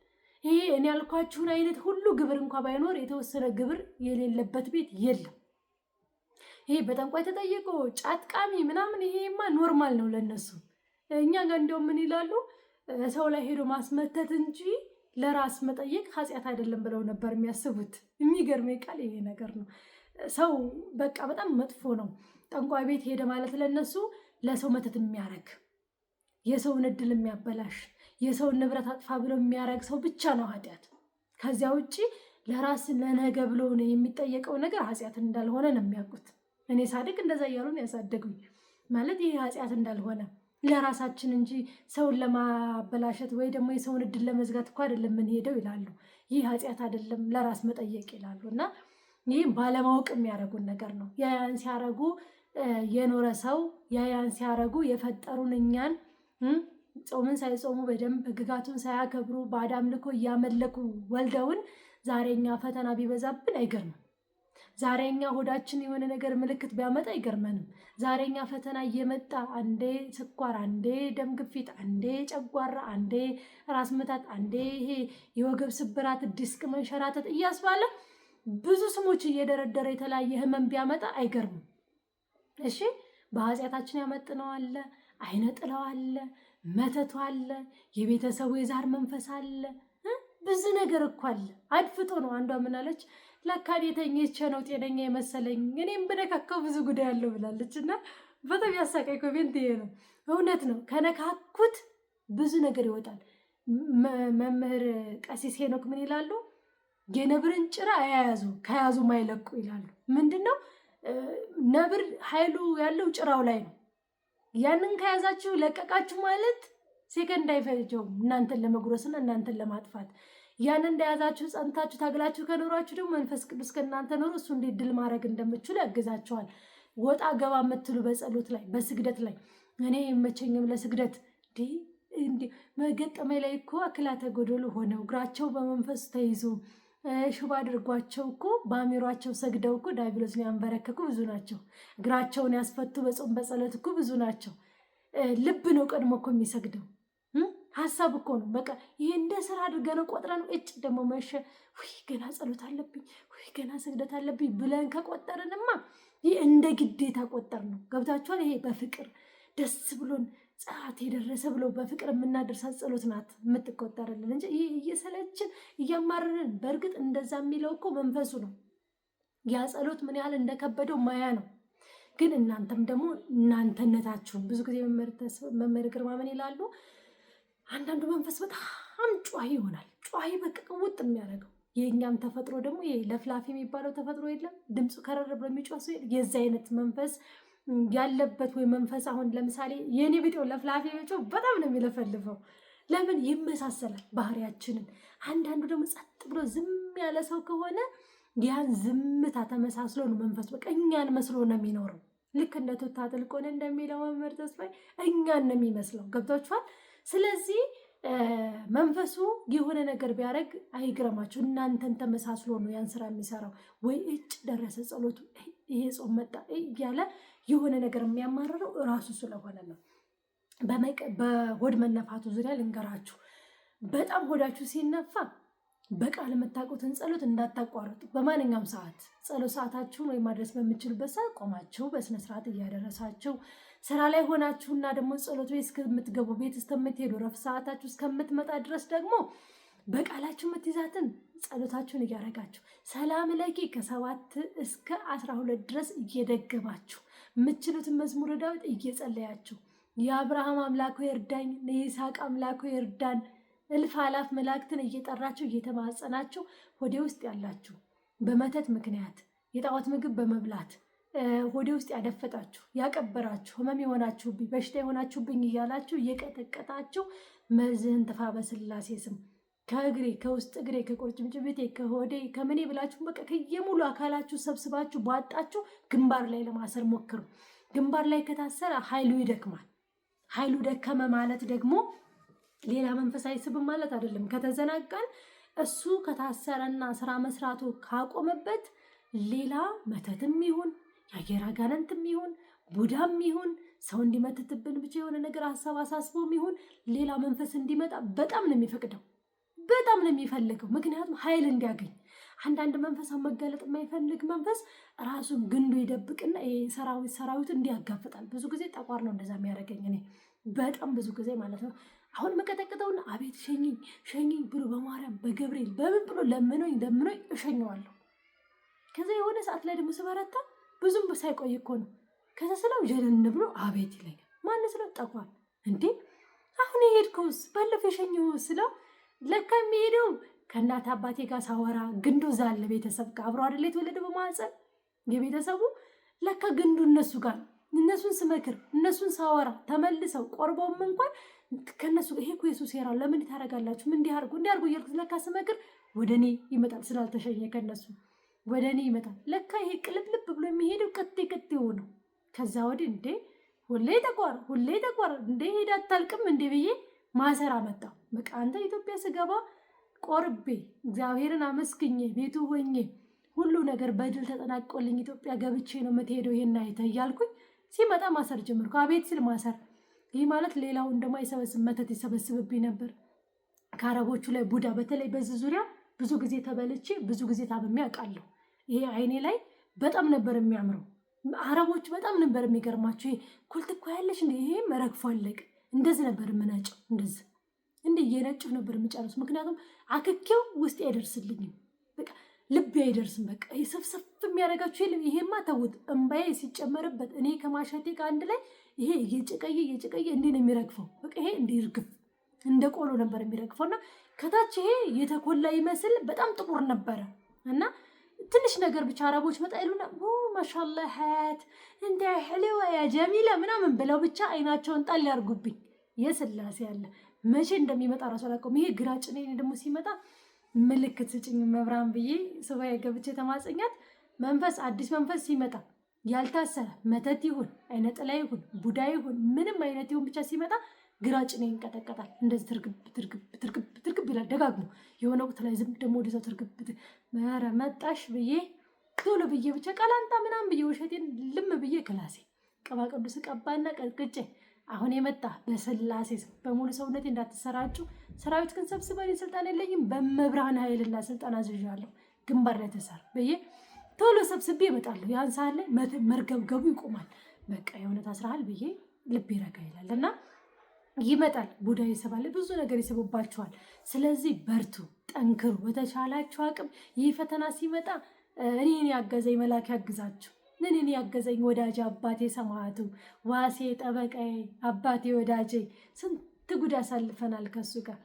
ይሄ እኔ ያልኳችሁን አይነት ሁሉ ግብር እንኳ ባይኖር የተወሰነ ግብር የሌለበት ቤት የለም። ይሄ በጠንቋይ ተጠይቆ ጫት ቃሚ ምናምን ይሄማ ኖርማል ነው ለነሱ። እኛ ጋር እንደው ምን ይላሉ ሰው ላይ ሄዶ ማስመተት እንጂ ለራስ መጠየቅ ኃጢአት አይደለም ብለው ነበር የሚያስቡት። የሚገርመኝ ቃል ይሄ ነገር ነው። ሰው በቃ በጣም መጥፎ ነው። ጠንቋይ ቤት ሄደ ማለት ለነሱ ለሰው መተት የሚያረግ የሰውን እድል የሚያበላሽ የሰውን ንብረት አጥፋ ብሎ የሚያረግ ሰው ብቻ ነው ኃጢአት። ከዚያ ውጭ ለራስ ለነገ ብሎ የሚጠየቀው ነገር ኃጢአት እንዳልሆነ ነው የሚያውቁት። እኔ ሳድግ እንደዛ እያሉ ነው ያሳደጉኝ። ማለት ይሄ ኃጢአት እንዳልሆነ ለራሳችን እንጂ ሰውን ለማበላሸት ወይ ደግሞ የሰውን እድል ለመዝጋት እኮ አይደለም የምንሄደው ይላሉ። ይህ ኃጢአት አይደለም ለራስ መጠየቅ ይላሉ። እና ይህም ባለማወቅ የሚያደርጉን ነገር ነው። ያያን ሲያረጉ የኖረ ሰው ያያን ሲያረጉ የፈጠሩን እኛን ጾምን ሳይጾሙ በደንብ ሕግጋቱን ሳያከብሩ ባዕድ አምልኮ እያመለኩ ወልደውን ዛሬኛ ፈተና ቢበዛብን አይገርምም። ዛሬኛ ሆዳችን የሆነ ነገር ምልክት ቢያመጣ አይገርመንም። ዛሬኛ ፈተና እየመጣ አንዴ ስኳር፣ አንዴ ደም ግፊት፣ አንዴ ጨጓራ፣ አንዴ ራስ ምታት፣ አንዴ ይሄ የወገብ ስብራት፣ ዲስክ መንሸራተት እያስባለ ብዙ ስሞች እየደረደረ የተለያየ ህመም ቢያመጣ አይገርምም። እሺ በኃጢአታችን ያመጥነው አለ፣ አይነ ጥለው አለ፣ መተቱ አለ፣ የቤተሰቡ የዛር መንፈስ አለ፣ ብዙ ነገር እኮ አለ። አድፍጦ ነው። አንዷ ምን አለች? ለካ የተኘች ነው ጤነኛ የመሰለኝ እኔም ብነካካው ብዙ ጉዳይ አለው ብላለች። እና በጣም ያሳቀኝ ኮሜንት ይሄ ነው። እውነት ነው። ከነካኩት ብዙ ነገር ይወጣል። መምህር ቀሲስ ሄኖክ ምን ይላሉ? የነብርን ጭራ አያያዙ ከያዙ ማይለቁ ይላሉ። ምንድን ነው? ነብር ኃይሉ ያለው ጭራው ላይ ነው። ያንን ከያዛችሁ ለቀቃችሁ ማለት ሴከንድ አይፈጀውም እናንተን ለመጉረስና እናንተን ለማጥፋት። ያንን እንደያዛችሁ ጸንታችሁ ታግላችሁ ከኖራችሁ ደግሞ መንፈስ ቅዱስ ከእናንተ ኖሮ እሱ እንዴት ድል ማድረግ እንደምችሉ ያግዛችኋል። ወጣ ገባ የምትሉ በጸሎት ላይ በስግደት ላይ እኔ የመቸኝም ለስግደት እንዲ መገጠመኝ ላይ እኮ አክላተ ጎደሎ ሆነው እግራቸው በመንፈስ ተይዞ ሽባ አድርጓቸው እኮ በአሚሯቸው ሰግደው እኮ ዲያብሎስን ያንበረከኩ ብዙ ናቸው። እግራቸውን ያስፈቱ በጾም በጸሎት እኮ ብዙ ናቸው። ልብ ነው ቀድሞ እኮ የሚሰግደው። ሀሳብ እኮ ነው። በቃ ይሄ እንደ ስራ አድርገን ቆጥረን እጭ ደግሞ መሸ ገና ጸሎት አለብኝ ገና ስግደት አለብኝ ብለን ከቆጠርንማ ይህ እንደ ግዴታ ቆጠር ነው። ገብታችኋል? ይሄ በፍቅር ደስ ብሎን ሰዓት የደረሰ ብሎ በፍቅር የምናደርሳት ጸሎት ናት የምትቆጠርልን እንጂ ይህ እየሰለችን እያማረርን። በእርግጥ እንደዛ የሚለው እኮ መንፈሱ ነው። ያ ጸሎት ምን ያህል እንደከበደው ማያ ነው። ግን እናንተም ደግሞ እናንተነታችሁን ብዙ ጊዜ መምህር ግርማ ምን ይላሉ? አንዳንዱ መንፈስ በጣም ጨዋሂ ይሆናል። ጨዋሂ በቃ ቅውጥ የሚያደርገው የእኛም ተፈጥሮ ደግሞ ይሄ ለፍላፊ የሚባለው ተፈጥሮ የለም ድምፁ ከረር ብሎ የሚጮህ ሰው የዚህ አይነት መንፈስ ያለበት ወይ መንፈስ። አሁን ለምሳሌ የኔ ቢጤው ለፍላፊ ቢጮህ በጣም ነው የሚለፈልፈው። ለምን? ይመሳሰላል ባህሪያችንን። አንዳንዱ ደግሞ ጸጥ ብሎ ዝም ያለ ሰው ከሆነ ያን ዝምታ ተመሳስሎ ነው መንፈስ በቃ እኛን መስሎ ነው የሚኖረው። ልክ እንደ ቱታ ጥልቆን እንደሚለው መምህር ተስፋዬ እኛን ነው የሚመስለው። ገብቷችኋል? ስለዚህ መንፈሱ የሆነ ነገር ቢያደርግ አይግረማችሁ። እናንተን ተመሳስሎ ነው ያን ስራ የሚሰራው። ወይ እጭ ደረሰ ጸሎቱ ይሄ ጾም መጣ እያለ የሆነ ነገር የሚያማርረው እራሱ ስለሆነ ነው። በሆድ መነፋቱ ዙሪያ ልንገራችሁ። በጣም ሆዳችሁ ሲነፋ በቃል የምታውቁትን ጸሎት እንዳታቋርጡ። በማንኛውም ሰዓት ጸሎት ሰዓታችሁን ወይ ማድረስ በምችሉበት ሰዓት ቆማችሁ በስነስርዓት እያደረሳችሁ ስራ ላይ ሆናችሁና ደግሞ ጸሎት ቤት እስከምትገቡ ቤት እስከምትሄዱ ረፍት ሰዓታችሁ እስከምትመጣ ድረስ ደግሞ በቃላችሁ የምትይዛትን ጸሎታችሁን እያደረጋችሁ ሰላም ለኪ ከ7 እስከ 12 ድረስ እየደገማችሁ የምትችሉትን መዝሙረ ዳዊት እየጸለያችሁ የአብርሃም አምላክ ሆይ እርዳኝ፣ የይስሐቅ አምላክ ሆይ እርዳን እልፍ አላፍ መላእክትን እየጠራችሁ እየተማጸናችሁ ሆዴ ውስጥ ያላችሁ በመተት ምክንያት የጣዖት ምግብ በመብላት ሆዴ ውስጥ ያደፈጣችሁ ያቀበራችሁ ህመም የሆናችሁብኝ በሽታ የሆናችሁብኝ እያላችሁ እየቀጠቀጣችሁ መዝህን ትፋ በስላሴ ስም ከእግሬ ከውስጥ እግሬ ከቁርጭምጭሚቴ ከሆዴ ከምኔ ብላችሁ በቃ ከየሙሉ አካላችሁ ሰብስባችሁ ባጣችሁ ግንባር ላይ ለማሰር ሞክሩ። ግንባር ላይ ከታሰረ ኃይሉ ይደክማል። ኃይሉ ደከመ ማለት ደግሞ ሌላ መንፈስ አይስብም ማለት አይደለም። ከተዘናጋን እሱ ከታሰረና ስራ መስራቱ ካቆመበት ሌላ መተትም ይሁን የአየር አጋንንትም ይሁን ቡዳም ይሁን ሰው እንዲመትትብን ብቻ የሆነ ነገር ሀሳብ አሳስቦም ይሁን ሌላ መንፈስ እንዲመጣ በጣም ነው የሚፈቅደው፣ በጣም ነው የሚፈልገው። ምክንያቱም ኃይል እንዲያገኝ። አንዳንድ መንፈስ መጋለጥ የማይፈልግ መንፈስ ራሱን ግንዱ ይደብቅና ሰራዊት እንዲያጋፍጣል። ብዙ ጊዜ ጠቋር ነው እንደዛ የሚያደርገኝ እኔ በጣም ብዙ ጊዜ ማለት ነው። አሁን መቀጠቅጠውና አቤት ሸኝኝ ብሎ በማርያም በገብርኤል በምን ብሎ ለምኖኝ እሸኘዋለሁ። ከዛ የሆነ ሰዓት ላይ ደግሞ ስበረታ ብዙም ሳይቆይ እኮ ነው። ከዛ ስለው ጀነን ብሎ አቤት ይለኛል። ማን ስለው ጠቋር እንዴ አሁን የሄድከውስ ባለፈው የሸኘው ስለው ለካ የሚሄደው ከእናት አባቴ ጋር ሳወራ ግንዱ ዛለ ቤተሰብ ጋር አብሮ አይደለ የተወለደ በማህፀን የቤተሰቡ ለካ ግንዱ እነሱ ጋር እነሱን ስመክር እነሱን ሳወራ ተመልሰው ቆርበውም እንኳን ከነሱ ይሄ እኮ የሱስ ሴራ ለምን ታደርጋላችሁ? ምን እንዲያርጉ እያልኩት ለካ ስመክር ወደ እኔ ይመጣል። ስላልተሸኘ ከነሱ ወደ እኔ ይመጣል። ለካ ይሄ ቅልብልብ ብሎ የሚሄደው ቅጤ ነው። ከዛ ወዲህ እንዴ ሁሌ ተቋር እንዴ ሄዳ አታልቅም እንዴ ብዬ ማሰራ መጣሁ። በቃ አንተ ኢትዮጵያ ስገባ ቆርቤ እግዚአብሔርን አመስግኜ ቤቱ ሆኜ ሁሉ ነገር በድል ተጠናቆልኝ ኢትዮጵያ ገብቼ ነው የምትሄደው ይሄን አይተህ እያልኩኝ ሲመጣ ማሰር ጀመርኩ። አቤት ስል ማሰር። ይህ ማለት ሌላው እንደማይሰበስብ መተት ይሰበስብብኝ ነበር። ከአረቦቹ ላይ ቡዳ በተለይ በዚህ ዙሪያ ብዙ ጊዜ ተበልቼ ብዙ ጊዜ ታምሜ አውቃለሁ። ይሄ አይኔ ላይ በጣም ነበር የሚያምረው። አረቦቹ በጣም ነበር የሚገርማቸው። ይሄ ኩልትኳ ያለሽ እንደ ይሄም ረግፎ አለቅ እንደዚህ ነበር የምናጨው። እንደዚህ እንደ እየነጭሁ ነበር የምጨርሱ። ምክንያቱም አክኬው ውስጥ አይደርስልኝም። በቃ ልቤ አይደርስም። በቃ ሰፍሰፍ የሚያደርጋችሁ የለም። ይሄማ ተውት። እምባዬ ሲጨመርበት እኔ ከማሸቴ ጋር አንድ ላይ ይሄ እየጨቀየ እንዲህ ነው የሚረግፈው። በቃ ይሄ እንዲህ እርግፍ እንደ ቆሎ ነበር የሚረግፈው እና ከታች ይሄ የተኮላ ይመስል በጣም ጥቁር ነበረ እና ትንሽ ነገር ብቻ አረቦች መጣ ይሉና ማሻአላ ሀያት እንደ ሕልዋ ያ ጀሚላ ምናምን ብለው ብቻ አይናቸውን ጣል ያርጉብኝ። የስላሴ ያለ መቼ እንደሚመጣ ራሱ አላውቀውም። ይሄ ግራ ጭኔ ደግሞ ሲመጣ ምልክት ስጭኝ መብራን ብዬ ሱባኤ ገብቼ ተማጸኛት። መንፈስ አዲስ መንፈስ ሲመጣ ያልታሰረ መተት ይሁን አይነ ጥላ ይሁን ቡዳ ይሁን ምንም አይነት ይሁን ብቻ ሲመጣ ግራ ጭኔ ይንቀጠቀጣል። እንደዚህ ትርግብ ይላል ደጋግሞ። የሆነ ወቅት ላይ ዝም ደግሞ ወደዛው ትርግብ ኧረ መጣሽ ብዬ ቶሎ ብዬ ብቻ ቀላንጣ ምናምን ብዬ ውሸቴን ልም ብዬ ክላሴ ቅባ ቅዱስ ቀባና ቀጥቅጬ አሁን የመጣ በስላሴ በሙሉ ሰውነቴ እንዳትሰራጩ ሰራዊት ግን ሰብስበን ስልጣን የለኝም በመብርሃን ኃይልና ስልጣን አዝዣለሁ ግንባር ላይ ተሰር ብዬ ቶሎ ሰብስቤ እመጣለሁ። ያን ሰዓት ላይ መርገብገቡ ይቆማል። በቃ የእውነት አስራሃል ብዬ ልብ ይረጋ ይላል እና ይመጣል። ቡዳ ይስባል፣ ብዙ ነገር ይስቡባችኋል። ስለዚህ በርቱ፣ ጠንክሩ። በተቻላችሁ አቅም ይህ ፈተና ሲመጣ እኔን ያገዘኝ መልአክ ያግዛችሁ። እኔን ያገዘኝ ወዳጅ አባቴ ሰማዕቱ ዋሴ ጠበቃዬ አባቴ ወዳጄ ስንት ጉድ አሳልፈናል ከሱ ጋር።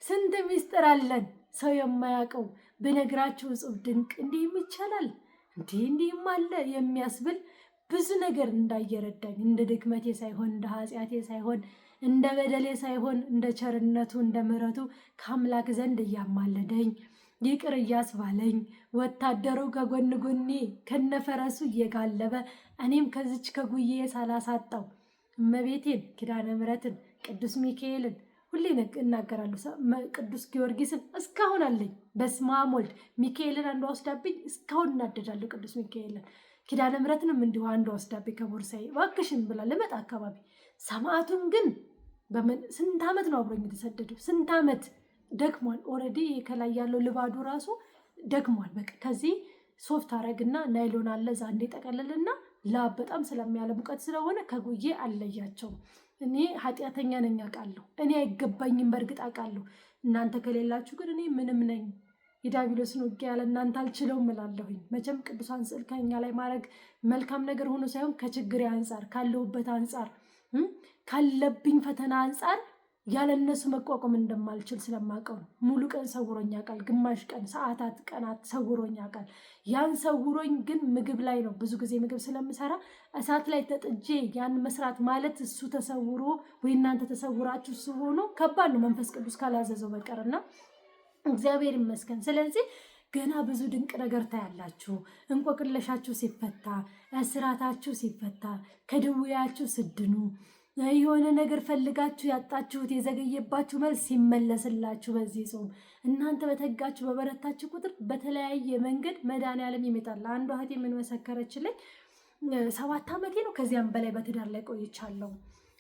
ስንት ሚስጥር አለን ሰው የማያውቀው ብነግራችሁ እጹብ ድንቅ እንዲህም ይቻላል እንዲህም አለ የሚያስብል ብዙ ነገር እንዳየረዳኝ እንደ ድክመቴ ሳይሆን እንደ ኃጢአቴ ሳይሆን እንደ በደሌ ሳይሆን እንደ ቸርነቱ እንደ ምሕረቱ ከአምላክ ዘንድ እያማለደኝ ይቅር እያስባለኝ ወታደሩ ከጎን ጎኔ ከነፈረሱ እየጋለበ እኔም ከዚች ከጉዬ ሳላሳጣው እመቤቴን ኪዳነ ምሕረትን ቅዱስ ሚካኤልን ሁሌ እናገራለሁ። ቅዱስ ጊዮርጊስን እስካሁን አለኝ። በስመ አብ ወልድ ሚካኤልን አንዷ ወስዳብኝ እስካሁን እናደዳለሁ። ቅዱስ ሚካኤልን ኪዳነ ምሕረትንም እንዲሁ አንዷ ወስዳብኝ ከቦርሳዬ እባክሽን ብላ ልመጣ አካባቢ። ሰማዕቱን ግን ስንት ዓመት ነው አብሮኝ የተሰደደው? ስንት ዓመት ደክሟል። ኦልሬዲ ከላይ ያለው ልባዱ ራሱ ደክሟል። በቃ ከዚህ ሶፍት አረግና ናይሎን አለ እዛ እንደ ጠቀለልና ላብ በጣም ስለሚያለ ሙቀት ስለሆነ ከጉዬ አለያቸውም። እኔ ኃጢአተኛ ነኝ አውቃለሁ። እኔ አይገባኝም በእርግጥ አውቃለሁ። እናንተ ከሌላችሁ ግን እኔ ምንም ነኝ። የዲያብሎስን ውጊያ ያለ እናንተ አልችለውም እላለሁኝ። መቼም ቅዱሳን ስዕል ከኛ ላይ ማድረግ መልካም ነገር ሆኖ ሳይሆን ከችግሬ አንጻር ካለሁበት አንጻር ካለብኝ ፈተና አንጻር ያለ እነሱ መቋቋም እንደማልችል ስለማውቀው ነው። ሙሉ ቀን ሰውሮኝ ያውቃል። ግማሽ ቀን፣ ሰዓታት፣ ቀናት ሰውሮኝ ያውቃል። ያን ሰውሮኝ ግን ምግብ ላይ ነው። ብዙ ጊዜ ምግብ ስለምሰራ እሳት ላይ ተጥጄ ያን መስራት ማለት እሱ ተሰውሮ ወይ እናንተ ተሰውራችሁ እሱ ሆኖ ከባድ ነው መንፈስ ቅዱስ ካላዘዘው በቀርና እግዚአብሔር ይመስገን። ስለዚህ ገና ብዙ ድንቅ ነገር ታያላችሁ። እንቆቅለሻችሁ ሲፈታ፣ እስራታችሁ ሲፈታ፣ ከድውያችሁ ስድኑ፣ የሆነ ነገር ፈልጋችሁ ያጣችሁት የዘገየባችሁ መልስ ሲመለስላችሁ በዚህ ጾም እናንተ በተጋችሁ በበረታችሁ ቁጥር በተለያየ መንገድ መድኃኒዓለም ይመጣል። አንዷ እህቴ ምን መሰከረችልኝ? 7 ዓመቴ ነው ከዚያም በላይ በትዳር ላይ ቆይቻለሁ።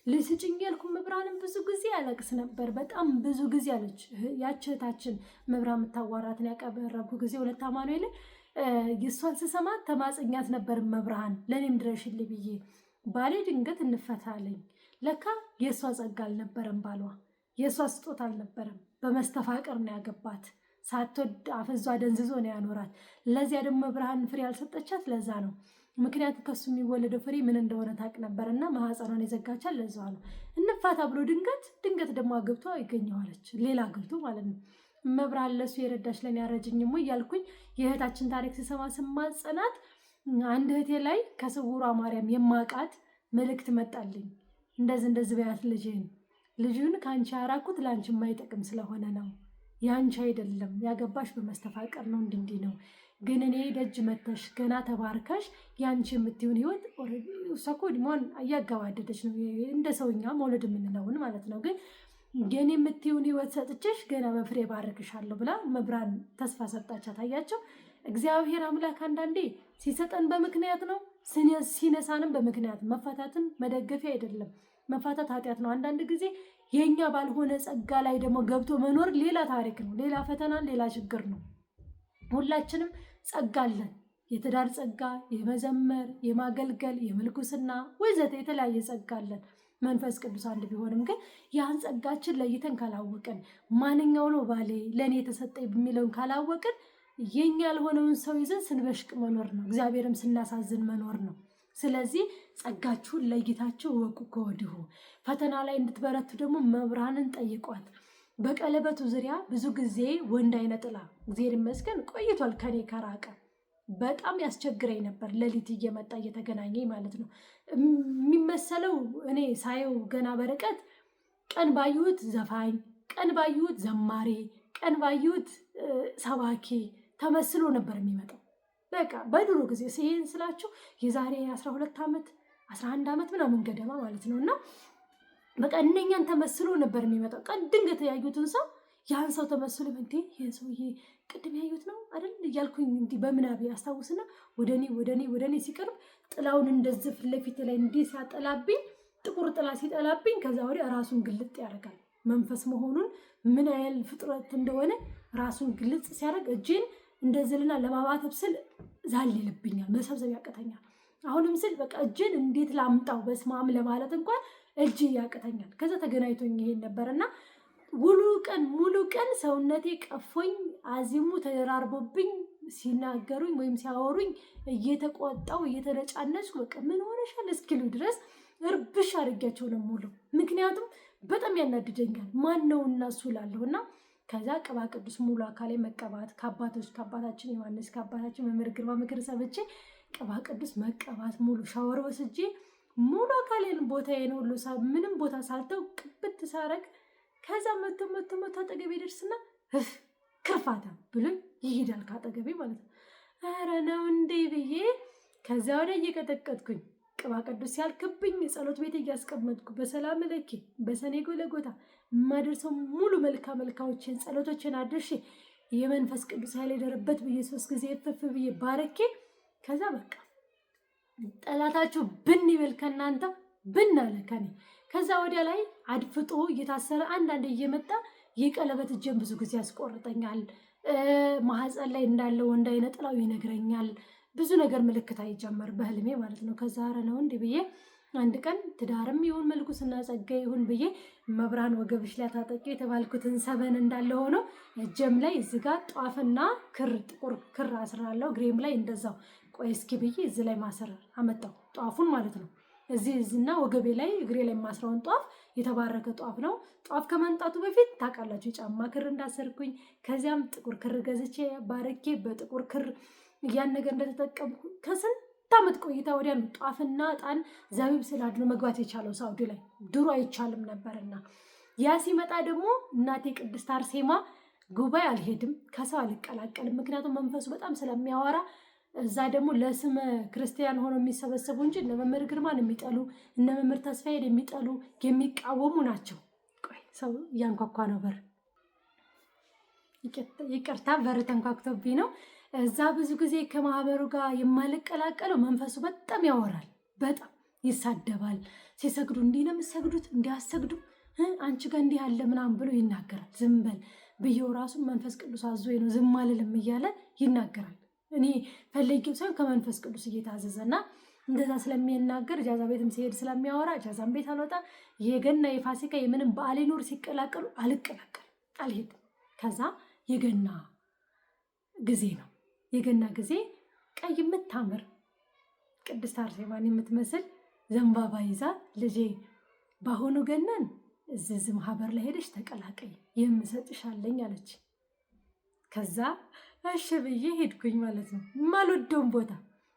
ልጅ ስጭኝ ያልኩ መብራንም ብዙ ጊዜ ያለቅስ ነበር። በጣም ብዙ ጊዜ አለች። ያች እህታችን መብራ የምታዋራትን ያቀረብኩ ጊዜ 2 አማኑኤል የእሷን ስሰማት ተማጽኛት ነበር። መብርሃን ለእኔም ድረሽልኝ ብዬ ባሌ ድንገት እንፈታለኝ። ለካ የእሷ ጸጋ አልነበረም፣ ባሏ የእሷ ስጦታ አልነበረም። በመስተፋቅር ነው ያገባት። ሳትወድ አፈዟ ደንዝዞ ነው ያኖራት። ለዚያ ደግሞ ብርሃን ፍሬ ያልሰጠቻት ለዛ ነው። ምክንያቱም ከሱ የሚወለደው ፍሬ ምን እንደሆነ ታውቅ ነበርና ማህፀኗን የዘጋቻት ለዛ ነው። እንፋታ ብሎ ድንገት ደግሞ አግብቶ ይገኘዋለች፣ ሌላ አግብቶ ማለት ነው። መብርሃን ለሱ የረዳች ለኔ ያረጅኝም እያልኩኝ የእህታችን ታሪክ ስሰማ ስማጸናት አንድ እህቴ ላይ ከስውሯ ማርያም የማውቃት መልእክት መጣልኝ። እንደዚህ በያት ልጅን ከአንቺ ያራኩት ለአንቺ የማይጠቅም ስለሆነ ነው። የአንቺ አይደለም፣ ያገባሽ በመስተፋቀር ነው፣ እንዲህ ነው። ግን እኔ ደጅ መተሽ ገና ተባርከሽ የአንቺ የምትሆን ህይወት እሷ እኮ እድሜዋን እያገባደደች ነው፣ እንደ ሰውኛ መውለድ የምንለውን ማለት ነው። ግን የኔ የምትሆን ህይወት ሰጥችሽ ገና በፍሬ ባርክሻለሁ ብላ መብራን ተስፋ ሰጣቻት። አያቸው እግዚአብሔር አምላክ አንዳንዴ ሲሰጠን በምክንያት ነው፣ ሲነሳንም በምክንያት። መፋታትን መደገፊያ አይደለም። መፋታት ኃጢአት ነው። አንዳንድ ጊዜ የኛ ባልሆነ ጸጋ ላይ ደግሞ ገብቶ መኖር ሌላ ታሪክ ነው፣ ሌላ ፈተና፣ ሌላ ችግር ነው። ሁላችንም ጸጋ አለን። የትዳር ጸጋ፣ የመዘመር፣ የማገልገል፣ የምልኩስና ወዘተ የተለያየ ጸጋ አለን። መንፈስ ቅዱስ አንድ ቢሆንም ግን ያን ጸጋችን ለይተን ካላወቅን፣ ማንኛው ነው ባሌ ለእኔ የተሰጠኝ የሚለውን ካላወቅን የኛ ያልሆነውን ሰው ይዘን ስንበሽቅ መኖር ነው። እግዚአብሔርም ስናሳዝን መኖር ነው። ስለዚህ ጸጋችሁን ለይታችሁ እወቁ ከወዲሁ። ፈተና ላይ እንድትበረቱ ደግሞ መብርሃንን ጠይቋት። በቀለበቱ ዙሪያ ብዙ ጊዜ ወንድ አይነ ጥላ እግዚአብሔር ይመስገን ቆይቷል ከኔ ከራቀ። በጣም ያስቸግረኝ ነበር፣ ሌሊት እየመጣ እየተገናኘኝ ማለት ነው። የሚመሰለው እኔ ሳየው ገና በርቀት ቀን ባዩት ዘፋኝ፣ ቀን ባዩት ዘማሪ፣ ቀን ባዩት ሰባኪ ተመስሎ ነበር የሚመጣው። በቃ በድሮ ጊዜ ይሄን ስላችሁ የዛሬ 12 ዓመት 11 ዓመት ምናምን ገደማ ማለት ነው። እና በቃ እነኛን ተመስሎ ነበር የሚመጣው። ቀን ድንገት ያዩትን ሰው ያን ሰው ተመስሎ እንዴ ይሄ ሰውዬ ቅድም ያዩት ነው አይደል እያልኩኝ እንዲህ በምናቤ አስታውስና ወደኔ ሲቀርብ ጥላውን እንደዚህ ፊት ለፊት ላይ እንዲህ ሲያጠላብኝ፣ ጥቁር ጥላ ሲጠላብኝ ከዛ ወዲያ ራሱን ግልጥ ያደርጋል። መንፈስ መሆኑን ምን ያህል ፍጥረት እንደሆነ ራሱን ግልጽ ሲያደርግ እጄን እንደዝልና ለማባተብ ስል ዛል ይልብኛል፣ መሰብሰብ ያቅተኛል። አሁንም ስል በቃ እጄን እንዴት ላምጣው በስማም ለማለት እንኳን እጅ ያቅተኛል። ከዛ ተገናኝቶኝ ይሄን ነበርና ሙሉ ቀን ሰውነቴ ቀፎኝ አዚሙ ተደራርቦብኝ ሲናገሩኝ ወይም ሲያወሩኝ እየተቆጣው እየተነጫነች በቃ ምን ሆነሻል እስኪሉ ድረስ እርብሽ አድርጊያቸው ነው ሙሉ። ምክንያቱም በጣም ያናድደኛል። ማን ነው እነሱ ላለሁና ከዛ ቅባ ቅዱስ ሙሉ አካሌ መቀባት ከአባታችን ዮሐንስ ከአባታችን መምህር ግርማ ምክር ሰብቼ ቅባ ቅዱስ መቀባት ሙሉ ሻወር ወስጄ ሙሉ አካሌን ቦታዬን ሁሉ ምንም ቦታ ሳልተው ቅብት ሳረግ ከዛ መቶ አጠገቤ ደርስና ክርፋታ ብሎ ይሄዳል ከአጠገቤ ማለት ነው። ኧረ ነው እንዴ ብዬ ከዛ ወደ እየቀጠቀጥኩኝ ቅባ ቅዱስ ያልክብኝ ጸሎት ቤት እያስቀመጥኩ በሰላም ለኪ በሰኔ ጎለጎታ የማደርሰው ሙሉ መልካዎችን ጸሎቶችን አድርሼ የመንፈስ ቅዱስ ኃይል የደረበት ብዬ 3 ጊዜ እፍፍ ብዬ ባረኬ ከዛ በቃ ጠላታችሁ ብን ይበል ከእናንተ ብን አለ ከኔ። ከዛ ወዲያ ላይ አድፍጦ እየታሰረ አንዳንድ እየመጣ የቀለበት እጄን ብዙ ጊዜ ያስቆርጠኛል። ማህፀን ላይ እንዳለው ወንድ አይነ ጥላው ይነግረኛል። ብዙ ነገር ምልክት አይጀመር በህልሜ ማለት ነው። ከዛ ኧረ ነው እንዲህ ብዬ አንድ ቀን ትዳርም ይሁን መልኩስና ጸጋ ይሁን ብዬ መብራን ወገብሽ ላይ ታጠቂ የተባልኩትን ሰበን እንዳለ ሆኖ እጀም ላይ እዚህ ጋር ጧፍና ጥቁር ክር አስራለሁ። ግሬም ላይ እንደዛው ቆይ እስኪ ብዬ እዚህ ላይ ማሰር አመጣው ጧፉን ማለት ነው። እዚህና ወገቤ ላይ እግሬ ላይ ማስራውን ጧፍ የተባረከ ጧፍ ነው። ጧፍ ከመንጣቱ በፊት ታውቃላችሁ የጫማ ክር እንዳሰርኩኝ፣ ከዚያም ጥቁር ክር ገዝቼ ባረኬ በጥቁር ክር ያን ነገር እንደተጠቀምኩ ከስንት ዓመት ቆይታ ወዲያ ጧፍና ዕጣን ዘቢብ ስላድኖ መግባት የቻለው ሳውዲ ላይ ድሮ አይቻልም ነበርና ያ ሲመጣ ደግሞ እናቴ ቅድስት አርሴማ ጉባኤ አልሄድም፣ ከሰው አልቀላቀልም። ምክንያቱም መንፈሱ በጣም ስለሚያወራ እዛ ደግሞ ለስመ ክርስቲያን ሆነው የሚሰበሰቡ እንጂ እነ መምህር ግርማን የሚጠሉ እነ መምህር ተስፋዬን የሚጠሉ የሚቃወሙ ናቸው። ቆይ ሰው እያንኳኳ ነው በር፣ ይቅርታ በር ተንኳክቶብኝ ነው። እዛ ብዙ ጊዜ ከማህበሩ ጋር የማልቀላቀለው መንፈሱ በጣም ያወራል፣ በጣም ይሳደባል። ሲሰግዱ እንዲህ ነው የምትሰግዱት፣ እንዲህ አሰግዱ፣ አንቺ ጋር እንዲህ አለ ምናምን ብሎ ይናገራል። ዝም በል ብዬው ራሱ መንፈስ ቅዱስ አዞኝ ነው ዝም አልልም እያለ ይናገራል። እኔ ፈለጊው ሳይሆን ከመንፈስ ቅዱስ እየታዘዘና እንደዛ ስለሚናገር ጃዛ ቤትም ሲሄድ ስለሚያወራ ጃዛም ቤት አልወጣ። የገና የፋሲካ የምንም በዓል ይኖር ሲቀላቀሉ አልቀላቀል አልሄድም። ከዛ የገና ጊዜ ነው። የገና ጊዜ ቀይ የምታምር ቅድስት አርሴማን የምትመስል ዘንባባ ይዛ ልጄ በአሁኑ ገናን እዚህ ማህበር ላይ ሄደሽ ተቀላቀይ የምሰጥሻለኝ አለች። ከዛ እሺ ብዬ ሄድኩኝ ማለት ነው። የማልወደውን ቦታ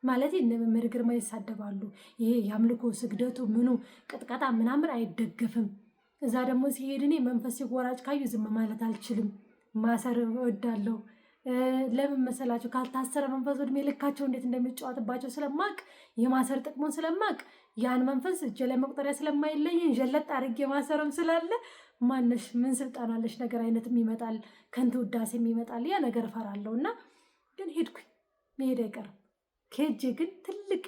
ማለት እነ መምህር ግርማ ይሳደባሉ። ይሄ የአምልኮ ስግደቱ ምኑ ቅጥቀጣ ምናምን አይደገፍም። እዛ ደግሞ ሲሄድ እኔ መንፈስ ሲጎራጭ ካዩ ዝም ማለት አልችልም። ማሰር እወዳለሁ። ለምን መሰላቸው? ካልታሰረ መንፈስ እድሜ ልካቸው እንዴት እንደሚጫወትባቸው ስለማቅ የማሰር ጥቅሙን ስለማቅ ያን መንፈስ እጄ ላይ መቁጠሪያ ስለማይለየኝ ጀለጥ አድርጌ ማሰርም ስላለ ማነሽ ምን ስልጣን አለሽ ነገር አይነትም ይመጣል፣ ከንቱ ውዳሴም ይመጣል። ያ ነገር እፈራለሁ እና ግን ሄድኩኝ። መሄድ አይቀርም። ከሄጄ ግን ትልቅ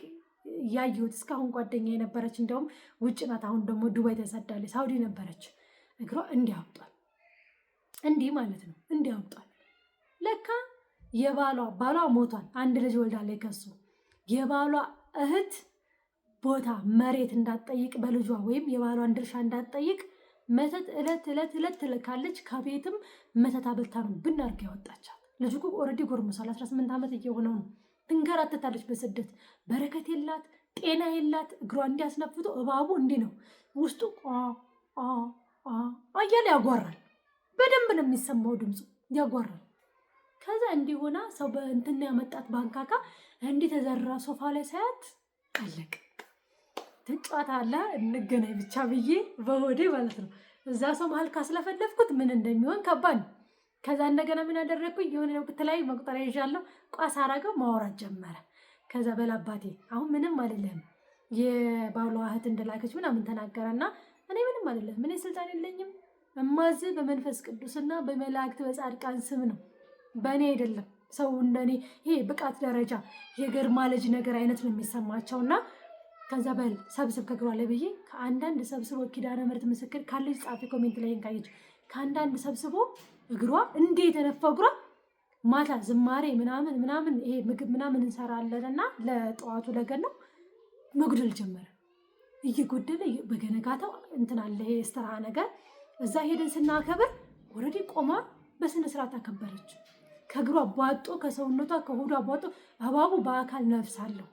ያየሁት እስካሁን ጓደኛ የነበረች እንደውም ውጭ ናት። አሁን ደግሞ ዱባይ ተሰዳለች። ሳውዲ ነበረች። እግሯ እንዲህ አብጧል። እንዲህ ማለት ነው። እንዲህ አብጧል። ለካ ባሏ ሞቷል። አንድ ልጅ ወልዳለች ከሱ። የባሏ እህት ቦታ መሬት እንዳትጠይቅ በልጇ ወይም የባሏን ድርሻ እንዳትጠይቅ መተት እለት ትልካለች። ከቤትም መተት አበልታ ነው ብናርጋ ያወጣቻት። ልጁ ኦልሬዲ ጎርምሷል። 18 ዓመት እየሆነው ነው። ትንከራተታለች በስደት። በረከት የላት፣ ጤና የላት። እግሯ እንዲያስነፍቶ እባቡ እንዲህ ነው ውስጡ እያለ ያጓራል። በደንብ ነው የሚሰማው ድምፁ፣ ያጓራል። ከዛ እንዲሆና ሰው በእንትን ያመጣት ባንካካ እንዲህ ተዘራ ሶፋ ላይ ሳያት አለቅ ትጫወታለህ እንገናኝ ብቻ ብዬ በሆዴ ማለት ነው። እዛ ሰው መሀል ካስለፈለፍኩት ምን እንደሚሆን ከባድ ነው። ከዛ እንደገና ምን አደረግኩኝ? የሆነ የተለያዩ መቁጠሪያ ይዣለሁ። ቋስ አረገው ማውራት ጀመረ። ከዛ በላባቴ አሁን ምንም አይደለም የባሏ እህት እንደላከች ምናምን ተናገረና እኔ ምንም አይደለም፣ እኔ ስልጣን የለኝም፣ እማዝ በመንፈስ ቅዱስና በመላእክት በጻድቃን ስም ነው፣ በእኔ አይደለም። ሰው እንደኔ ይሄ ብቃት ደረጃ የገርማ ልጅ ነገር አይነት ነው የሚሰማቸውና ከዛ በል ሰብስብ ከግሯ ላይ ብዬ ከአንዳንድ ሰብስቦ ኪዳነ ምሕረት ምስክር ካለች ጻፊ ኮሜንት ላይ እንካየች ከአንዳንድ ሰብስቦ እግሯ እንዴ የተነፋው እግሯ ማታ ዝማሬ ምናምን ይሄ ምግብ ምናምን እንሰራለን እና ለጠዋቱ ለገናው መጉደል ጀመረ። እየጎደለ በገነጋታው እንትን አለ ይሄ ስትራ ነገር እዛ ሄደን ስናከብር ኦልሬዲ ቆማ በስነ ስርዓት አከበረች። ከእግሯ ቧጦ ከሰውነቷ ከሆዷ ቧጦ እባቡ በአካል ነፍስ አለው።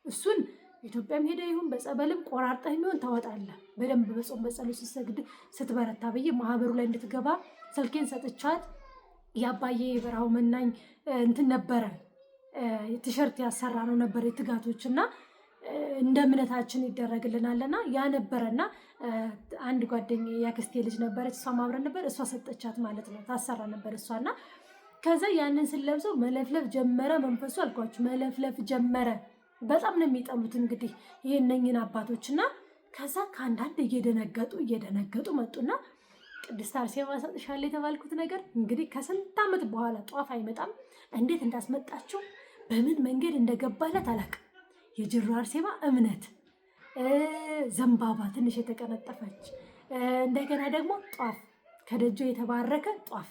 እሱን ኢትዮጵያም ሄደ ይሁን በጸበልም ቆራርጠህ የሚሆን ታወጣለህ። በደንብ በጾም በጸሎት ስትሰግድ ስትበረታ ብዬ ማህበሩ ላይ እንድትገባ ስልኬን ሰጥቻት የአባዬ በረሃው መናኝ እንትን ነበረ ቲሸርት ያሰራ ነው ነበር የትጋቶች እና እንደ እምነታችን ይደረግልናልና ያ ነበረና አንድ ጓደኛ ያክስቴ ልጅ ነበረች። እሷ ማብረን ነበር። እሷ ሰጠቻት ማለት ነው። ታሰራ ነበር እሷና ከዛ ያንን ስለብሰው መለፍለፍ ጀመረ። መንፈሱ አልኳችሁ መለፍለፍ ጀመረ። በጣም ነው የሚጠሉት እንግዲህ ይሄነኝን አባቶችና ከዛ ከአንዳንድ እየደነገጡ መጡና ቅድስት አርሴማ ሰጥሻለሁ የተባልኩት ነገር እንግዲህ ከስንት ዓመት በኋላ ጧፍ አይመጣም። እንዴት እንዳስመጣችው በምን መንገድ እንደገባለት አላውቅም። የጅሩ አርሴማ እምነት ዘንባባ ትንሽ የተቀነጠፈች እንደገና ደግሞ ጧፍ ከደጆ የተባረከ ጧፍ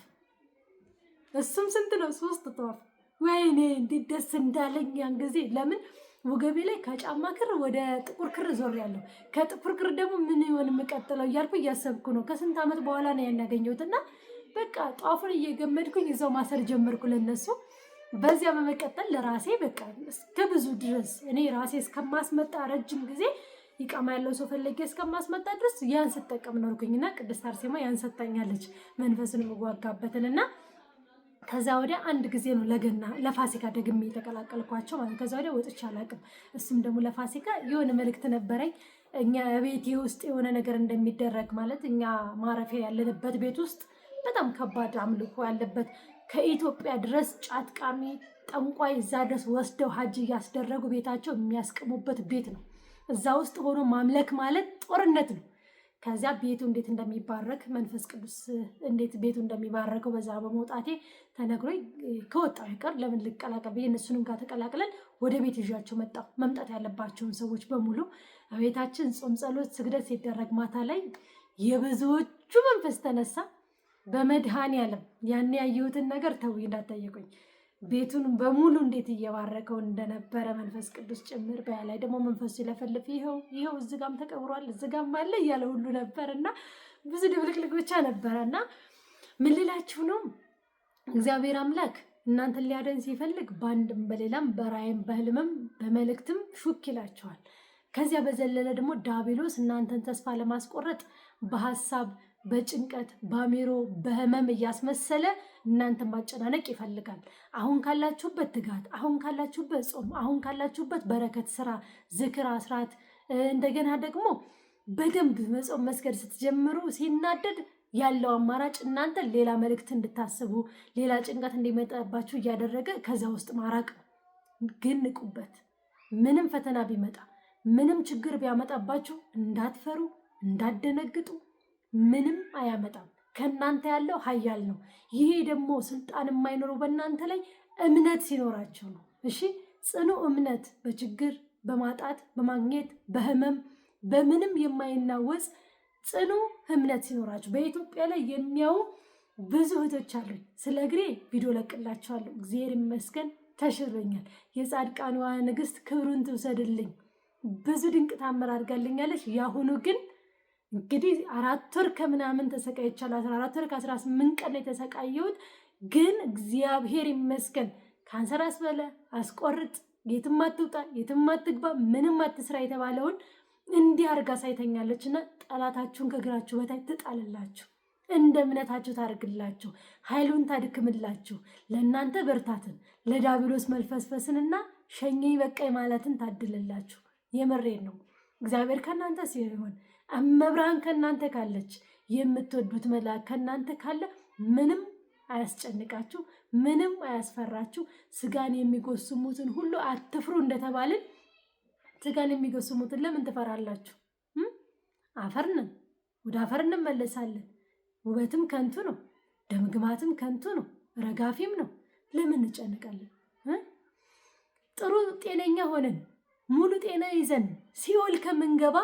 እሱም ስንት ነው? 3 ጧፍ። ወይኔ እንዴት ደስ እንዳለኝ ያን ጊዜ። ለምን ወገቤ ላይ ከጫማ ክር ወደ ጥቁር ክር ዞር ያለው ከጥቁር ክር ደግሞ ምን ይሆን የምቀጥለው እያልኩ እያሰብኩ ነው። ከስንት ዓመት በኋላ ነው ያን ያገኘሁትና በቃ ጧፉን እየገመድኩኝ እዛው ማሰር ጀመርኩ ለነሱ። በዚያ በመቀጠል ለራሴ በቃ እስከ ብዙ ድረስ እኔ ራሴ እስከማስመጣ ረጅም ጊዜ ይቃማ ያለው ሰው ፈለጌ እስከማስመጣ ድረስ ያን ስጠቀም ኖርኩኝና ቅድስት አርሴማ ያን ሰጣኛለች መንፈስን የምዋጋበትንና ከዛ ወዲያ አንድ ጊዜ ነው ለፋሲካ ደግሜ የተቀላቀልኳቸው ማለት። ከዛ ወዲያ ወጥቼ አላውቅም። እሱም ደግሞ ለፋሲካ የሆነ መልእክት ነበረኝ። እኛ ቤቴ ውስጥ የሆነ ነገር እንደሚደረግ ማለት እኛ ማረፊያ ያለንበት ቤት ውስጥ በጣም ከባድ አምልኮ ያለበት ከኢትዮጵያ ድረስ ጫት ቃሚ ጠንቋይ እዛ ድረስ ወስደው ሀጅ እያስደረጉ ቤታቸው የሚያስቀሙበት ቤት ነው። እዛ ውስጥ ሆኖ ማምለክ ማለት ጦርነት ነው። ከዚያ ቤቱ እንዴት እንደሚባረክ መንፈስ ቅዱስ እንዴት ቤቱ እንደሚባረከው በዛ በመውጣቴ ተነግሮኝ ከወጣሁ አይቀር ለምን ልቀላቀል ብዬ እነሱንም ጋር ተቀላቅለን ወደ ቤት ይዣቸው መጣሁ። መምጣት ያለባቸውን ሰዎች በሙሉ ቤታችን ጾም፣ ጸሎት፣ ስግደት ሲደረግ ማታ ላይ የብዙዎቹ መንፈስ ተነሳ። በመድኃኔዓለም ያን ያየሁትን ነገር ተው እንዳትጠይቁኝ። ቤቱን በሙሉ እንዴት እየባረከው እንደነበረ መንፈስ ቅዱስ ጭምር በያ ላይ ደግሞ መንፈሱ ሲለፈልፍ ይኸው እዚህ ጋም ተቀብሯል እዚህ ጋም አለ እያለ ሁሉ ነበርና ብዙ ድብልቅልቅ ብቻ ነበረና ምን ልላችሁ ነው፣ እግዚአብሔር አምላክ እናንተን ሊያደን ሲፈልግ በአንድም በሌላም በራእይም በህልምም በመልእክትም ሹክ ይላቸዋል። ከዚያ በዘለለ ደግሞ ዲያብሎስ እናንተን ተስፋ ለማስቆረጥ በሀሳብ በጭንቀት በአሜሮ በህመም እያስመሰለ እናንተን ማጨናነቅ ይፈልጋል። አሁን ካላችሁበት ትጋት፣ አሁን ካላችሁበት ጾም፣ አሁን ካላችሁበት በረከት ስራ፣ ዝክር፣ አስራት እንደገና ደግሞ በደንብ መጾም መስገድ ስትጀምሩ ሲናደድ ያለው አማራጭ እናንተ ሌላ መልእክት እንድታስቡ ሌላ ጭንቀት እንዲመጣባችሁ እያደረገ ከዛ ውስጥ ማራቅ። ግን ንቁበት። ምንም ፈተና ቢመጣ ምንም ችግር ቢያመጣባችሁ እንዳትፈሩ፣ እንዳትደነግጡ። ምንም አያመጣም። ከእናንተ ያለው ኃያል ነው። ይሄ ደግሞ ስልጣን የማይኖረው በእናንተ ላይ እምነት ሲኖራቸው ነው። እሺ፣ ጽኑ እምነት በችግር በማጣት በማግኘት በህመም በምንም የማይናወጽ ጽኑ እምነት ሲኖራቸው። በኢትዮጵያ ላይ የሚያዩ ብዙ እህቶች አሉኝ። ስለ እግሬ ቪዲዮ ለቅላቸዋለሁ። እግዚአብሔር ይመስገን ተሽሎኛል። የጻድቃኗ ንግስት ክብሩን ትውሰድልኝ። ብዙ ድንቅ ታምር አድርጋልኛለች። ያሁኑ ግን እንግዲህ 4 ወር ከምናምን ተሰቃይቻለሁ። 14 ወር ከ18 ቀን የተሰቃየሁት ግን እግዚአብሔር ይመስገን ካንሰር አስበለ አስቆርጥ፣ የትም አትውጣ፣ የትም አትግባ፣ ምንም አትስራ የተባለውን እንዲህ አድርጋ ሳይተኛለች እና ጠላታችሁን ከእግራችሁ በታች ትጣልላችሁ፣ እንደ እምነታችሁ ታደርግላችሁ፣ ኃይሉን ታድክምላችሁ፣ ለእናንተ በርታትን፣ ለዲያብሎስ መልፈስፈስንና ሸኘኝ በቃኝ ማለትን ታድልላችሁ። የመሬን ነው። እግዚአብሔር ከእናንተ ሲሆን እመብርሃን ከእናንተ ካለች የምትወዱት መልአክ ከእናንተ ካለ ምንም አያስጨንቃችሁ፣ ምንም አያስፈራችሁ። ስጋን የሚጎስሙትን ሁሉ አትፍሩ እንደተባልን ስጋን የሚጎስሙትን ለምን ትፈራላችሁ? አፈርነን ወደ አፈር እንመለሳለን። ውበትም ከንቱ ነው፣ ደምግማትም ከንቱ ነው፣ ረጋፊም ነው። ለምን እንጨንቃለን? ጥሩ ጤነኛ ሆነን ሙሉ ጤና ይዘን ሲኦል ከምንገባ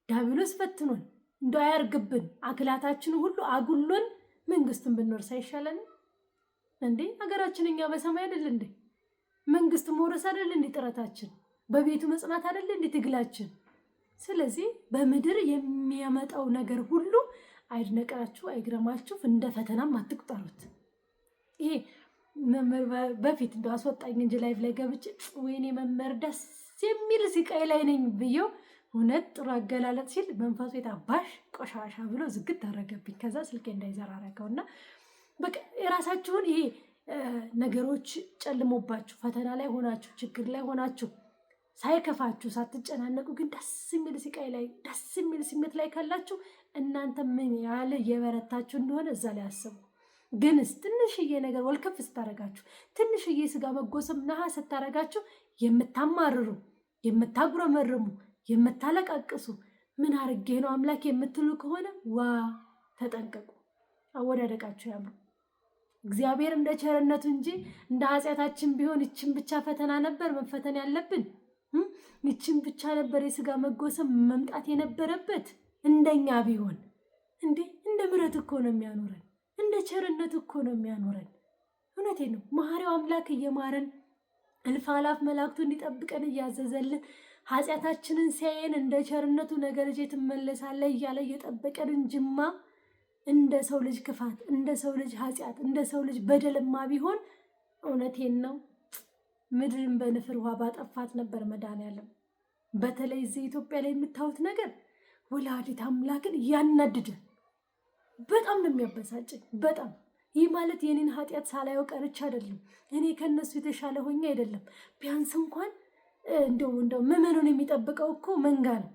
ዲያብሎስ ፈትኖን እንደው አያርግብን፣ አክላታችን ሁሉ አጉሎን መንግስቱን ብንወርስ አይሻለን እንዴ? ሀገራችን እኛ በሰማይ አይደል እንዴ? መንግስት መውረስ አይደል እንዴ ጥረታችን? በቤቱ መጽናት አይደል እንዴ ትግላችን? ስለዚህ በምድር የሚያመጣው ነገር ሁሉ አይድነቃችሁ፣ አይግረማችሁ፣ እንደ ፈተናም አትቁጠሩት። ይሄ መምህር በፊት እንደው አስወጣኝ እንጂ ላይቭ ላይ ገብቼ ወይኔ መምህር ደስ የሚል ሲቃይ ላይ ነኝ ብዬው እውነት ጥሩ አገላለጥ ሲል መንፈሱ የታባሽ ቆሻሻ ብሎ ዝግት አደረገብኝ። ከዛ ስልኬ እንዳይዘራ አደረገውና በቃ የራሳችሁን ይሄ ነገሮች ጨልሞባችሁ ፈተና ላይ ሆናችሁ ችግር ላይ ሆናችሁ ሳይከፋችሁ ሳትጨናነቁ ግን ደስ የሚል ሲቃይ ላይ ደስ የሚል ስሜት ላይ ካላችሁ እናንተ ምን ያለ የበረታችሁ እንደሆነ እዛ ላይ አስቡ። ግንስ ትንሽዬ ነገር ወልከፍ ስታረጋችሁ ትንሽዬ ስጋ መጎሰም ነሃ ስታረጋችሁ የምታማርሩ የምታጉረመርሙ የምታለቃቅሱ ምን አርጌ ነው አምላክ የምትሉ ከሆነ ዋ ተጠንቀቁ። አወዳደቃችሁ ያምሩ። እግዚአብሔር እንደ ቸርነቱ እንጂ እንደ ኃጢአታችን ቢሆን ይችን ብቻ ፈተና ነበር መፈተን ያለብን። ይችን ብቻ ነበር የስጋ መጎሰም መምጣት የነበረበት። እንደኛ ቢሆን እንዴ እንደ ምሕረት እኮ ነው የሚያኖረን፣ እንደ ቸርነቱ እኮ ነው የሚያኖረን። እውነቴ ነው። መሐሪው አምላክ እየማረን እልፍ አላፍ መላእክቱ እንዲጠብቀን እያዘዘልን ኃጢአታችንን ሲያየን እንደ ቸርነቱ ነገ ልጄ ትመለሳለህ እያለ እየጠበቀን እንጅማ እንደ ሰው ልጅ ክፋት፣ እንደ ሰው ልጅ ኃጢአት፣ እንደ ሰው ልጅ በደልማ ቢሆን እውነቴን ነው ምድርን በንፍር ውሃ ባጠፋት ነበር መድኃኒዓለም። በተለይ እዚህ ኢትዮጵያ ላይ የምታዩት ነገር ወላዲተ አምላክን እያናድደ በጣም ነው የሚያበሳጭኝ። በጣም ይህ ማለት የኔን ኃጢአት ሳላየው ቀርቼ አይደለም፣ እኔ ከነሱ የተሻለ ሆኜ አይደለም። ቢያንስ እንኳን እንደው መመኑን የሚጠብቀው እኮ መንጋ ነው።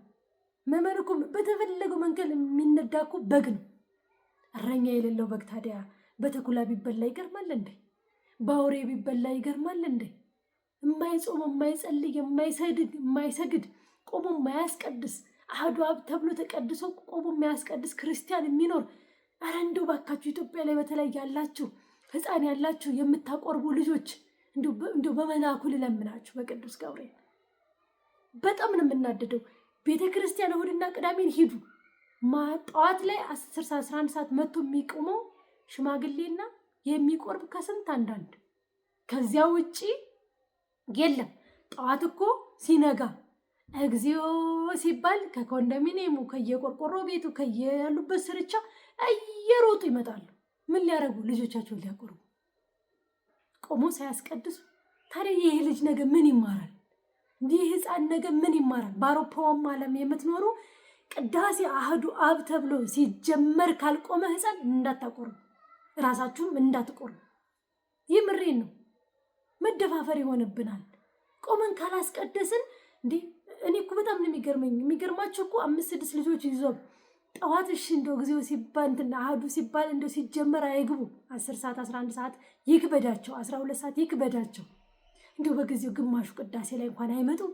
መመኑ እኮ በተፈለገው መንገድ የሚነዳ እኮ በግ ነው። እረኛ የሌለው በግ ታዲያ በተኩላ ቢበላ ይገርማል እንዴ? በአውሬ ቢበላ ይገርማል እንዴ? የማይጾም የማይጸልይ የማይሰግድ ቆሞ የማያስቀድስ አሐዱ አብ ተብሎ ተቀድሶ ቆሞ የማያስቀድስ ክርስቲያን የሚኖር ኧረ እንደው ባካችሁ ኢትዮጵያ ላይ በተለይ ያላችሁ ሕፃን ያላችሁ የምታቆርቡ ልጆች እንደው በመልአኩ ልለምናችሁ በቅዱስ ገብርኤል በጣም ነው የምናደደው። ቤተ ክርስቲያን እሑድና ቅዳሜን ሂዱ። ጠዋት ላይ 10 ሰዓት 11 ሰዓት መጥቶ የሚቆመው ሽማግሌና የሚቆርብ ከስንት አንዳንድ፣ ከዚያ ውጪ የለም። ጠዋት እኮ ሲነጋ እግዚኦ ሲባል ከኮንዶሚኒየሙ ከየቆርቆሮ ቤቱ ከየያሉበት ስርቻ እየሮጡ ይመጣሉ። ምን ሊያደርጉ? ልጆቻቸውን ሊያቆርቡ። ቆሞ ሳያስቀድሱ። ታዲያ ይህ ልጅ ነገ ምን ይማራል? ይህ ህፃን ነገ ምን ይማራል? በአውሮፓውም ዓለም የምትኖሩ ቅዳሴ አህዱ አብ ተብሎ ሲጀመር ካልቆመ ህፃን እንዳታቆርቡ፣ ራሳችሁም እንዳትቆርቡ። ይህ ምሬን ነው። መደፋፈር ይሆንብናል። ቆመን ካላስቀደስን እንዴ! እኔ እኮ በጣም ነው የሚገርመኝ። የሚገርማቸው እኮ 5-6 ልጆች ይዞ ጠዋት እሺ እንደው ጊዜው ሲባል እንትን አህዱ ሲባል እንደው ሲጀመር አይግቡ። 10 ሰዓት 11 ሰዓት ይክበዳቸው፣ 12 ሰዓት ይክበዳቸው። እንደው በጊዜው ግማሹ ቅዳሴ ላይ እንኳን አይመጡም።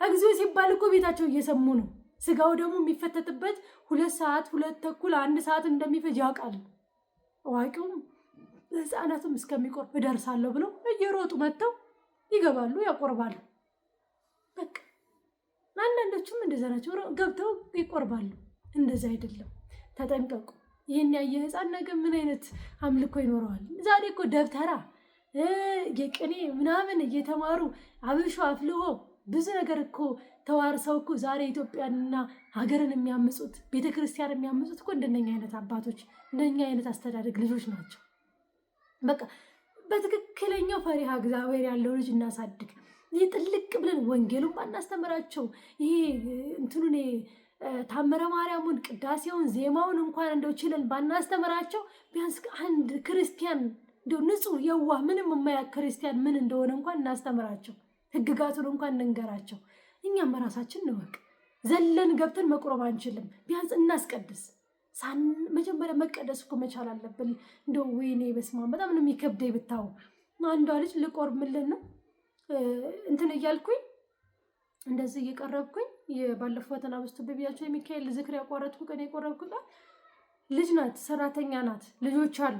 እግዚኦ ሲባል እኮ ቤታቸው እየሰሙ ነው። ስጋው ደግሞ የሚፈተትበት 2 ሰዓት 2 ተኩል 1 ሰዓት እንደሚፈጅ ያውቃል። አዋቂውም ህፃናቱም እስከሚቆርብ እደርሳለሁ ብለው እየሮጡ መጥተው ይገባሉ፣ ያቆርባሉ። በቃ አንዳንዶቹም እንደዛ ናቸው፣ ገብተው ይቆርባሉ። እንደዛ አይደለም፣ ተጠንቀቁ። ይህን ያየ ህፃን ነገ ምን አይነት አምልኮ ይኖረዋል? ዛሬ እኮ ደብተራ የቅኔ ምናምን እየተማሩ አብሾ አፍልሆ ብዙ ነገር እኮ ተዋርሰው እኮ ዛሬ ኢትዮጵያንና ሀገርን የሚያምጹት ቤተክርስቲያን የሚያምጹት እኮ እንደነኛ አይነት አባቶች እንደኛ አይነት አስተዳደግ ልጆች ናቸው። በቃ በትክክለኛው ፈሪሃ እግዚአብሔር ያለው ልጅ እናሳድግ። ይህ ጥልቅ ብለን ወንጌሉን ባናስተምራቸው፣ ይሄ እንትኑን ታምረ ማርያሙን ቅዳሴውን ዜማውን እንኳን እንደው ችለን ባናስተምራቸው፣ ቢያንስ አንድ ክርስቲያን እንደው ንጹህ የዋህ ምንም የማያውቅ ክርስቲያን ምን እንደሆነ እንኳን እናስተምራቸው። ህግጋቱን እንኳን እንንገራቸው። እኛም በራሳችን እንወቅ። ዘለን ገብተን መቁረብ አንችልም። ቢያንስ እናስቀድስ። መጀመሪያ መቀደስ እኮ መቻል አለብን። እንደው ወይኔ በስመ አብ በጣም ነው የሚከብደኝ ብታው። አንዷ ልጅ ልቆርብ ምልን ነው እንትን እያልኩኝ እንደዚህ እየቀረብኩኝ ባለፈው ፈተና ውስጥ በቢያቸው የሚካኤል ዝክር ያቋረጥኩ ቀን የቆረብኩ ልጅ ናት፣ ሰራተኛ ናት፣ ልጆች አሉ።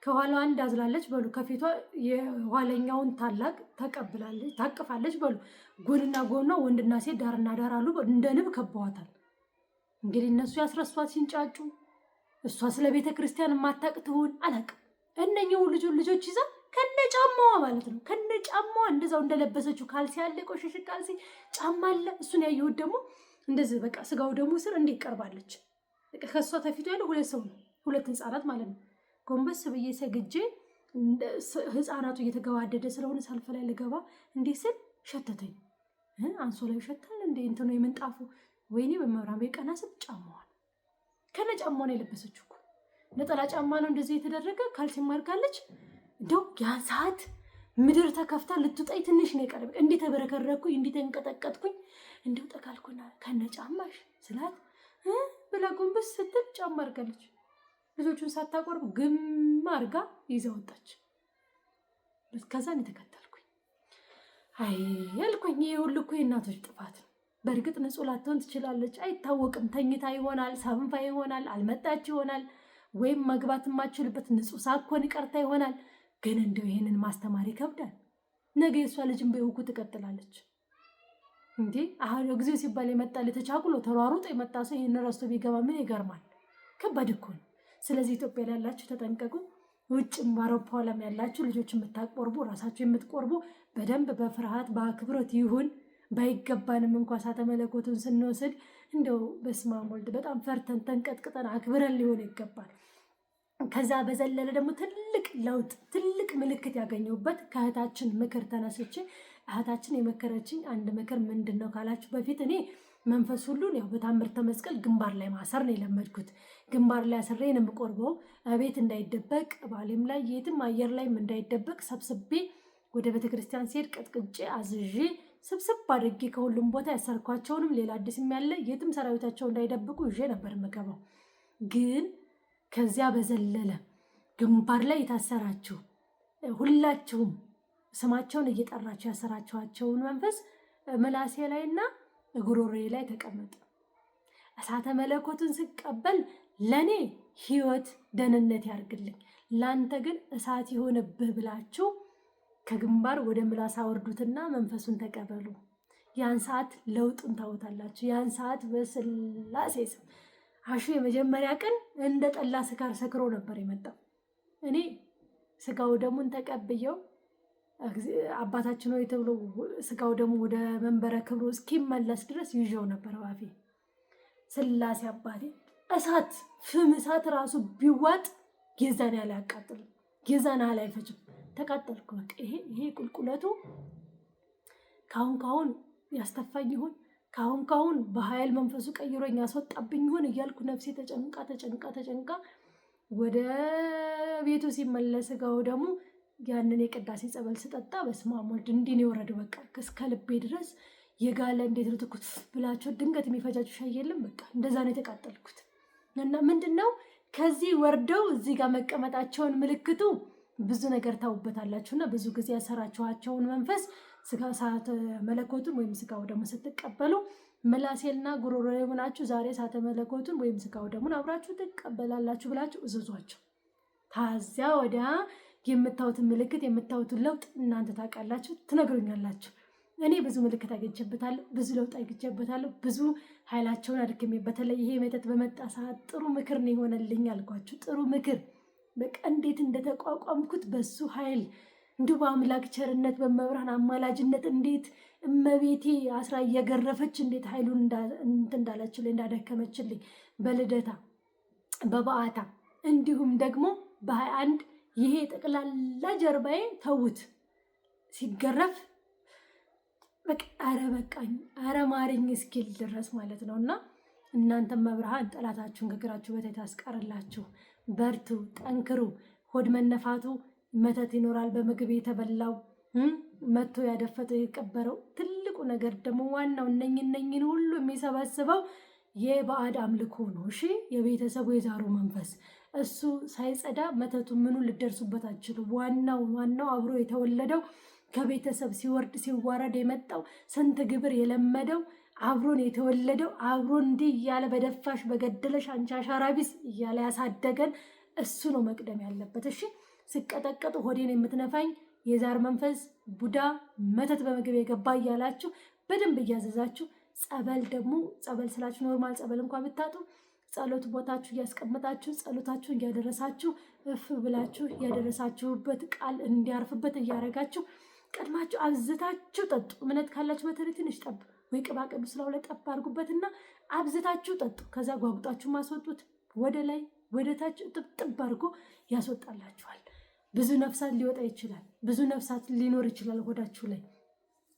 ከኋላ አንድ አዝላለች በሉ፣ ከፊቷ የኋለኛውን ታላቅ ተቀብላለች ታቅፋለች በሉ። ጎንና ጎኗ ወንድና ሴት ዳርና ዳር አሉ፣ እንደ ንብ ከበዋታል። እንግዲህ እነሱ ያስረሷት ሲንጫጩ፣ እሷ ስለ ቤተ ክርስቲያን የማታውቅ ትሆን አላውቅም። እነኚህ ልጆች ይዛ ከነጫማዋ ማለት ነው፣ ከነጫማዋ እንደዛው እንደለበሰችው ካልሲ አለ፣ ቆሸሽ ካልሲ ጫማ አለ። እሱን ያየሁት ደግሞ እንደዚህ በቃ ስጋው ደግሞ ስር እንዴት ቀርባለች። ከእሷ ተፊቱ ያለው 2 ሰው ነው፣ 2 ህፃናት ማለት ነው። ጎንበስ ብዬ ሰግጄ ህፃናቱ እየተገባደደ ስለሆነ ሰልፍ ላይ ልገባ እንዲህ ስል ሸተተኝ። አንሶላው ይሸታል እንዴ እንትኑ የምንጣፉ። ወይኔ በመብራቤ ቀና ስል ጫማዋን ከነ ጫማዋ ነው የለበሰችው እኮ። ነጠላ ጫማ ነው እንደዚህ የተደረገ። ካልሲ ማርካለች። እንደው ያን ሰዓት ምድር ተከፍታ ልትውጣኝ ትንሽ ነው የቀረበ። እንዴ ተበረከረኩኝ፣ እንዴ ተንቀጠቀጥኩኝ። እንደው ጠቃልኩና ከነ ጫማሽ ስላት ብላ ጎንበስ ስትል ጫማ አርጋለች። ልጆቹን ሳታቆርብ ግም አርጋ ይዛ ወጣች። ከዛን የተከተልኩኝ አይ ያልኩኝ ይሄ ሁሉ እኮ የእናቶች ጥፋት ነው። በእርግጥ ንጹህ ላትሆን ትችላለች፣ አይታወቅም። ተኝታ ይሆናል፣ ሰንፋ ይሆናል፣ አልመጣች ይሆናል፣ ወይም መግባት የማችልበት ንጹህ ሳኮን ቀርታ ይሆናል። ግን እንደው ይሄንን ማስተማር ይከብዳል። ነገ የሷ ልጅም በይውኩ ትቀጥላለች እንዴ። አሁን ጊዜው ሲባል የመጣ ተቻኩሎ ተሯሩጦ የመጣ ሰው ይሄን ረስቶ ቢገባ ምን ይገርማል? ከባድ እኮ ነው። ስለዚህ ኢትዮጵያ ላይ ያላችሁ ተጠንቀቁ። ውጭም በአውሮፓ ዓለም ያላችሁ ልጆች የምታቆርቡ ራሳችሁ የምትቆርቡ በደንብ በፍርሃት በአክብሮት ይሁን። ባይገባንም እንኳን እሳተ መለኮቱን ስንወስድ እንደው በስመ አብ ወልድ በጣም ፈርተን ተንቀጥቅጠን አክብረን ሊሆን ይገባል። ከዛ በዘለለ ደግሞ ትልቅ ለውጥ ትልቅ ምልክት ያገኘሁበት ከእህታችን ምክር ተነስቼ እህታችን የመከረችኝ አንድ ምክር ምንድን ነው ካላችሁ፣ በፊት እኔ መንፈስ ሁሉን ያው በታምርተ መስቀል ግንባር ላይ ማሰር ነው የለመድኩት። ግንባር ላይ አስሬ ነው የምቆርበው። ቤት እንዳይደበቅ ባሌም ላይ የትም አየር ላይም እንዳይደበቅ ሰብስቤ ወደ ቤተክርስቲያን ሲሄድ ቀጥቅጬ አዝዤ ስብስብ አድርጌ ከሁሉም ቦታ ያሰርኳቸውንም ሌላ አዲስም ያለ የትም ሰራዊታቸው እንዳይደብቁ ይዤ ነበር የምገባው። ግን ከዚያ በዘለለ ግንባር ላይ የታሰራችሁ ሁላችሁም ስማቸውን እየጠራችሁ ያሰራችኋቸውን መንፈስ ምላሴ ላይና ጉሮሮዬ ላይ ተቀመጠ። እሳተ መለኮቱን ስቀበል ለኔ ህይወት ደህንነት ያርግልኝ፣ ላንተ ግን እሳት ይሆንብህ ብላችሁ ከግንባር ወደ ምላስ አወርዱትና መንፈሱን ተቀበሉ። ያን ሰዓት ለውጡን ታውታላችሁ። ያን ሰዓት በስላሴ ስም አሹ የመጀመሪያ ቀን እንደ ጠላ ስካር ሰክሮ ነበር የመጣው። እኔ ስጋው ደሙን ተቀብየው አባታችን ሆይ ተብሎ ስጋው ደሙ ወደ መንበረ ክብሩ እስኪመለስ ድረስ ይዤው ነበር ባፌ። ስላሴ አባቴ እሳት ፍም እሳት ራሱ ቢዋጥ የዛን ያለ ያቃጥል የዛን ያህል አይፈጅም። ተቃጠልኩ በቃ። ይሄ ቁልቁለቱ ካሁን ያስተፋኝ ይሆን ካሁን በኃይል መንፈሱ ቀይሮኝ ያስወጣብኝ ይሆን እያልኩ ነፍሴ ተጨንቃ ወደ ቤቱ ሲመለስ ጋው ደግሞ ያንን የቅዳሴ ጸበል ስጠጣ በስመ አብ ወልድ እንዲህ ነው የወረደው። በቃ እስከ ልቤ ድረስ የጋለ እንዴት ነው ትኩት ብላችሁ ድንገት የሚፈጃችሁ ሻይ የለም። በቃ እንደዛ ነው የተቃጠልኩት። እና ምንድነው ከዚህ ወርደው እዚህ ጋር መቀመጣቸውን ምልክቱ ብዙ ነገር ታውበታላችሁና ብዙ ጊዜ ያሰራችኋቸውን መንፈስ ስጋ ሰዓተ መለኮቱን ወይም ስጋው ደግሞ ስትቀበሉ ምላሴልና ጉሮሮ ላይ ሆናችሁ ዛሬ ሰዓተ መለኮቱን ወይም ስጋው ደግሞ አብራችሁ ትቀበላላችሁ ብላችሁ እዘዟቸው። ታዚያ ወዲያ የምታዩትን ምልክት የምታዩትን ለውጥ እናንተ ታውቃላችሁ፣ ትነግሩኛላችሁ። እኔ ብዙ ምልክት አግኝቼበታለሁ፣ ብዙ ለውጥ አግኝቼበታለሁ፣ ብዙ ኃይላቸውን አድክሜ። በተለይ ይሄ መተት በመጣ ሰዓት ጥሩ ምክር ነው የሆነልኝ አልኳችሁ። ጥሩ ምክር በቃ እንዴት እንደተቋቋምኩት በሱ ኃይል እንዲሁ በአምላክ ቸርነት በመብርሃን አማላጅነት እንዴት እመቤቴ አስራ እየገረፈች እንዴት ኃይሉን እንዳለችልኝ እንዳደከመችልኝ በልደታ በበዓታ እንዲሁም ደግሞ በ21 ይሄ ጠቅላላ ጀርባዬ ተውት ሲገረፍ በቃ አረ በቃኝ አረ ማሪኝ እስኪል ድረስ ማለት ነው። እና እናንተም መብርሃን ጠላታችሁን ከእግራችሁ በታች ታስቀርላችሁ። በርቱ፣ ጠንክሩ። ሆድ መነፋቱ መተት ይኖራል። በምግብ የተበላው መቶ ያደፈጠው የቀበረው ትልቁ ነገር ደግሞ ዋናው እነኝን ሁሉ የሚሰበስበው የባዕድ አምልኮ ነው። እሺ የቤተሰቡ የዛሩ መንፈስ እሱ ሳይጸዳ መተቱ ምኑ ልደርሱበት አትችሉ። ዋናው አብሮ የተወለደው ከቤተሰብ ሲወርድ ሲዋረድ የመጣው ስንት ግብር የለመደው አብሮን የተወለደው አብሮን እንዲህ እያለ በደፋሽ በገደለሽ አንቺ አሻራቢስ እያለ ያሳደገን እሱ ነው መቅደም ያለበት። እሺ ስቀጠቀጡ ሆዴን የምትነፋኝ የዛር መንፈስ ቡዳ መተት በምግብ የገባ እያላችሁ በደንብ እያዘዛችሁ ጸበል ስላችሁ ኖርማል ጸበል እንኳን ብታጡ ጸሎት ቦታችሁ እያስቀመጣችሁ ጸሎታችሁ እያደረሳችሁ እፍ ብላችሁ ያደረሳችሁበት ቃል እንዲያርፍበት እያደረጋችሁ ቀድማችሁ አብዝታችሁ ጠጡ። እምነት ካላችሁ በተለይ ትንሽ ጠብ ወይ ቅባ ቅዱስ ስላው ላይ ጠብ አድርጉበትና አብዝታችሁ ጠጡ። ከዛ ጓጉጣችሁ ማስወጡት ወደ ላይ ወደ ታች ጥብጥብ አድርጎ ያስወጣላችኋል። ብዙ ነፍሳት ሊወጣ ይችላል። ብዙ ነፍሳት ሊኖር ይችላል ሆዳችሁ ላይ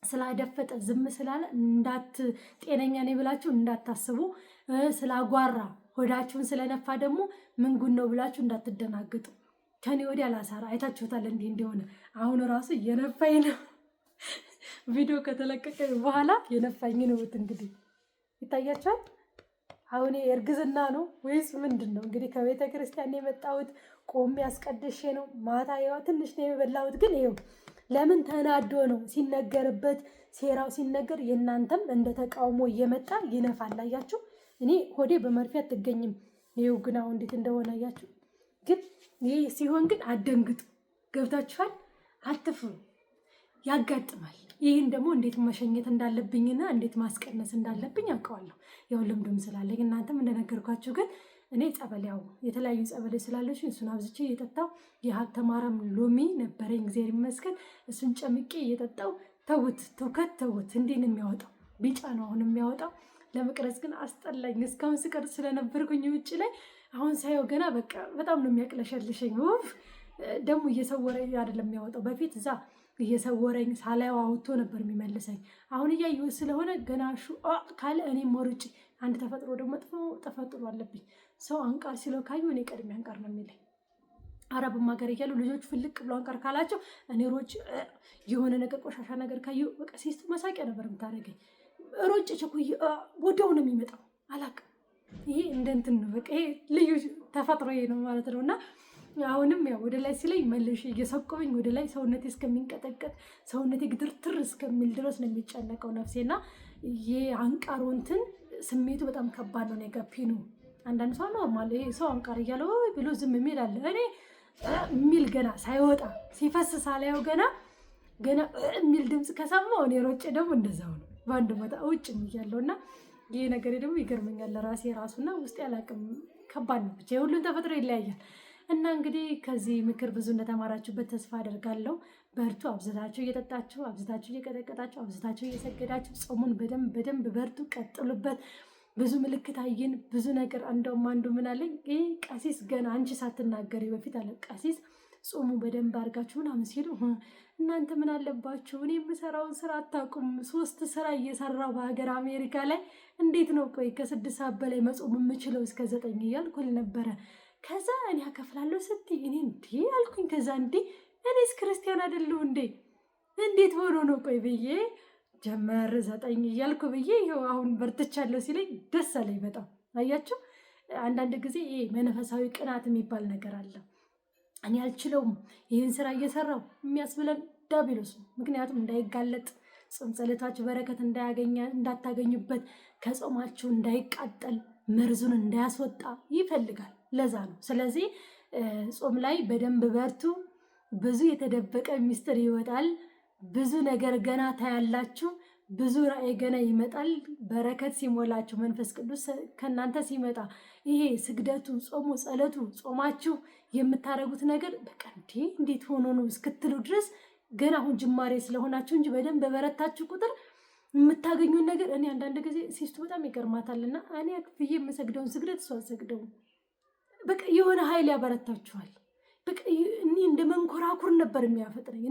ስላደፈጠ ዝም ስላለ ጤነኛ ነኝ ብላችሁ እንዳታስቡ። ስላጓራ ሆዳችሁን ስለነፋ ደግሞ ምን ጉድ ነው ብላችሁ እንዳትደናግጡ። ከኔ ወዲያ ላሳራ አይታችሁታል እንዲህ እንደሆነ። አሁን ራሱ የነፋኝ ነው። ቪዲዮ ከተለቀቀ በኋላ የነፋኝ ነው። እንግዲህ ይታያችኋል። አሁን እርግዝና ነው ወይስ ምንድን ነው? እንግዲህ ከቤተ ክርስቲያን የመጣሁት ቆሜ አስቀድሼ ነው። ማታ ያው ትንሽ ነው የበላሁት፣ ግን ይኸው ለምን ተናዶ ነው ሲነገርበት፣ ሴራው ሲነገር የእናንተም እንደ ተቃውሞ እየመጣ ይነፋል። አያችሁ፣ እኔ ሆዴ በመርፌ አትገኝም። ይኸው ግን አሁን እንዴት እንደሆነ አያችሁ። ግን ይህ ሲሆን ግን አትደንግጡ። ገብታችኋል? አትፍሩ፣ ያጋጥማል። ይህን ደግሞ እንዴት መሸኘት እንዳለብኝና እንዴት ማስቀነስ እንዳለብኝ አውቀዋለሁ። ያው ልምዱም ስላለኝ እናንተም እንደነገርኳችሁ ግን እኔ ጸበል ያው የተለያዩ ጸበል ስላለች እሱን አብዝቼ እየጠጣው የሀብተ ማርያም ሎሚ ነበረኝ እግዚአብሔር ይመስገን። እሱን ጨምቄ እየጠጣው ተውት እንዲህ ነው የሚያወጣው። ቢጫ ነው አሁን የሚያወጣው። ለመቅረጽ ግን አስጠላኝ። እስካሁን ስቀርጽ ስለነበርኩኝ ውጭ ላይ አሁን ሳየው ገና በቃ በጣም ነው የሚያቅለሸልሸኝ። ደግሞ እየሰወረኝ አይደለም የሚያወጣው። በፊት እዛ እየሰወረኝ ሳላየው አውጥቶ ነበር የሚመልሰኝ። አሁን እያየሁ ስለሆነ ገና ካለ እኔም ወርጭ አንድ ተፈጥሮ ደግሞ መጥፎ ተፈጥሮ አለብኝ። ሰው አንቃር ሲለው ካዩ እኔ ቀድሜ አንቃር ነው የሚለኝ። አረብም ሀገር እያሉ ልጆች ፍልቅ ብሎ አንቃር ካላቸው እኔ ሮጭ የሆነ ነገር ቆሻሻ ነገር ካዩ በቃ ሲስቱ መሳቂያ ነበር የምታደርገኝ። ሮጭ ቸኩዬ ወዲያው ነው የሚመጣው። አላውቅም። ይሄ እንደ እንትን ነው በቃ ይሄ ልዩ ተፈጥሮ ነው ማለት ነው። እና አሁንም ያው ወደ ላይ ሲለኝ መልሼ እየሰቆመኝ ወደ ላይ ሰውነቴ እስከሚንቀጠቀጥ ሰውነቴ ግድርትር እስከሚል ድረስ ነው የሚጨነቀው ነፍሴና የአንቃሩ እንትን ስሜቱ በጣም ከባድ ነው። ነገፒኑ አንዳንድ ሰው ኖርማል ይሄ ሰው አንቃር እያለው ብሎ ዝም የሚል አለ። እኔ የሚል ገና ሳይወጣ ሲፈስ ሳላየው ገና የሚል ድምፅ ከሰማሁ እኔ ሮጬ ደግሞ እንደዛው ነው በአንድ ቦታ ውጭ እያለሁ እና ይሄ ነገር ደግሞ ይገርመኛል ለራሴ ራሱና ውስጥ ያላቅም ከባድ ነው። ብቻ የሁሉም ተፈጥሮ ይለያያል። እና እንግዲህ ከዚህ ምክር ብዙ እንደተማራችሁበት ተስፋ አደርጋለሁ። በርቱ። አብዝታችሁ እየጠጣችሁ፣ አብዝታችሁ እየቀጠቀጣችሁ፣ አብዝታችሁ እየሰገዳችሁ ጾሙን በደንብ በርቱ፣ ቀጥሉበት። ብዙ ምልክት አየን፣ ብዙ ነገር። እንደውም አንዱ ምን አለኝ፣ ይህ ቀሲስ ገና አንቺ ሳትናገሪ በፊት አለ ቀሲስ ጾሙ በደንብ አድርጋችሁ ምናምን ሲሉ እናንተ ምን አለባችሁ? እኔ የምሰራውን ስራ አታውቁም። 3 ስራ እየሰራው በሀገር አሜሪካ ላይ እንዴት ነው ቆይ ከ6 ሰዓት በላይ መጾም የምችለው እስከ 9 እያልኩ ነበረ። ከዛ እኔ አከፍላለሁ ስትይ እኔ እንዴ አልኩኝ። ከዛ እንዴ እኔስ ክርስቲያን አይደለሁ እንዴ እንዴት ሆኖ ነው ቆይ ብዬ ጀመር 9 እያልኩ ብዬ ይኸው አሁን በርትቻለሁ ሲለኝ ደስ አለኝ በጣም። አያችሁ አንዳንድ ጊዜ ይሄ መንፈሳዊ ቅናት የሚባል ነገር አለ። እኔ አልችለውም ይህን ስራ እየሰራው የሚያስብለን ዲያብሎስ ነው። ምክንያቱም እንዳይጋለጥ ጾም ጸሎታችሁ በረከት እንዳታገኙበት ከጾማችሁ እንዳይቃጠል መርዙን እንዳያስወጣ ይፈልጋል። ለዛ ነው። ስለዚህ ጾም ላይ በደንብ በርቱ። ብዙ የተደበቀ ሚስጥር ይወጣል። ብዙ ነገር ገና ታያላችሁ። ብዙ ራእይ ገና ይመጣል። በረከት ሲሞላችሁ መንፈስ ቅዱስ ከእናንተ ሲመጣ ይሄ ስግደቱ፣ ጾሙ፣ ጸሎቱ፣ ጾማችሁ የምታደርጉት ነገር በቃ እንዴት ሆኖ ነው እስክትሉ ድረስ ገና አሁን ጅማሬ ስለሆናችሁ እንጂ በደንብ በበረታችሁ ቁጥር የምታገኙን ነገር እኔ አንዳንድ ጊዜ ሲስቱ በጣም ይገርማታልና እኔ አክፍዬ የምሰግደውን ስግደት እሷ አልሰግደውም። በቃ የሆነ ኃይል ያበረታችኋል። በቃ እኔ እንደ መንኮራኩር ነበር የሚያፈጥረኝ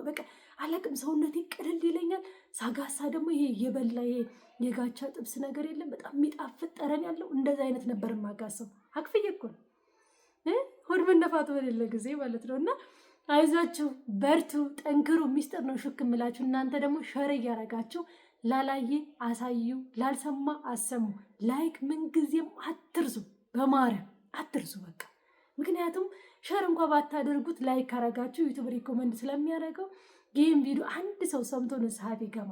በቃ አለቅም ሰውነቴ ቅልል ይለኛል። ሳጋሳ ደግሞ ይሄ የበላ ይሄ የጋቻ ጥብስ ነገር የለም በጣም የሚጣፍጥ ጠረን ያለው እንደዛ አይነት ነበር የማጋሰው። አክፍዬ እኮ ነው ሆድ መነፋቱ በሌለ ጊዜ ማለት ነው። እና አይዟችሁ በርቱ፣ ጠንክሩ። ሚስጥር ነው ሹክ የምላችሁ። እናንተ ደግሞ ሸር እያረጋችሁ ላላየ አሳዩ፣ ላልሰማ አሰሙ። ላይክ ምንጊዜም አትርሱ፣ በማርያም አትርሱ በቃ። ምክንያቱም ሸር እንኳ ባታደርጉት ላይክ ካረጋችሁ ዩቱብ ሪኮመንድ ስለሚያደርገው ይህም ቪዲዮ አንድ ሰው ሰምቶ ንስሐ ቢገባ፣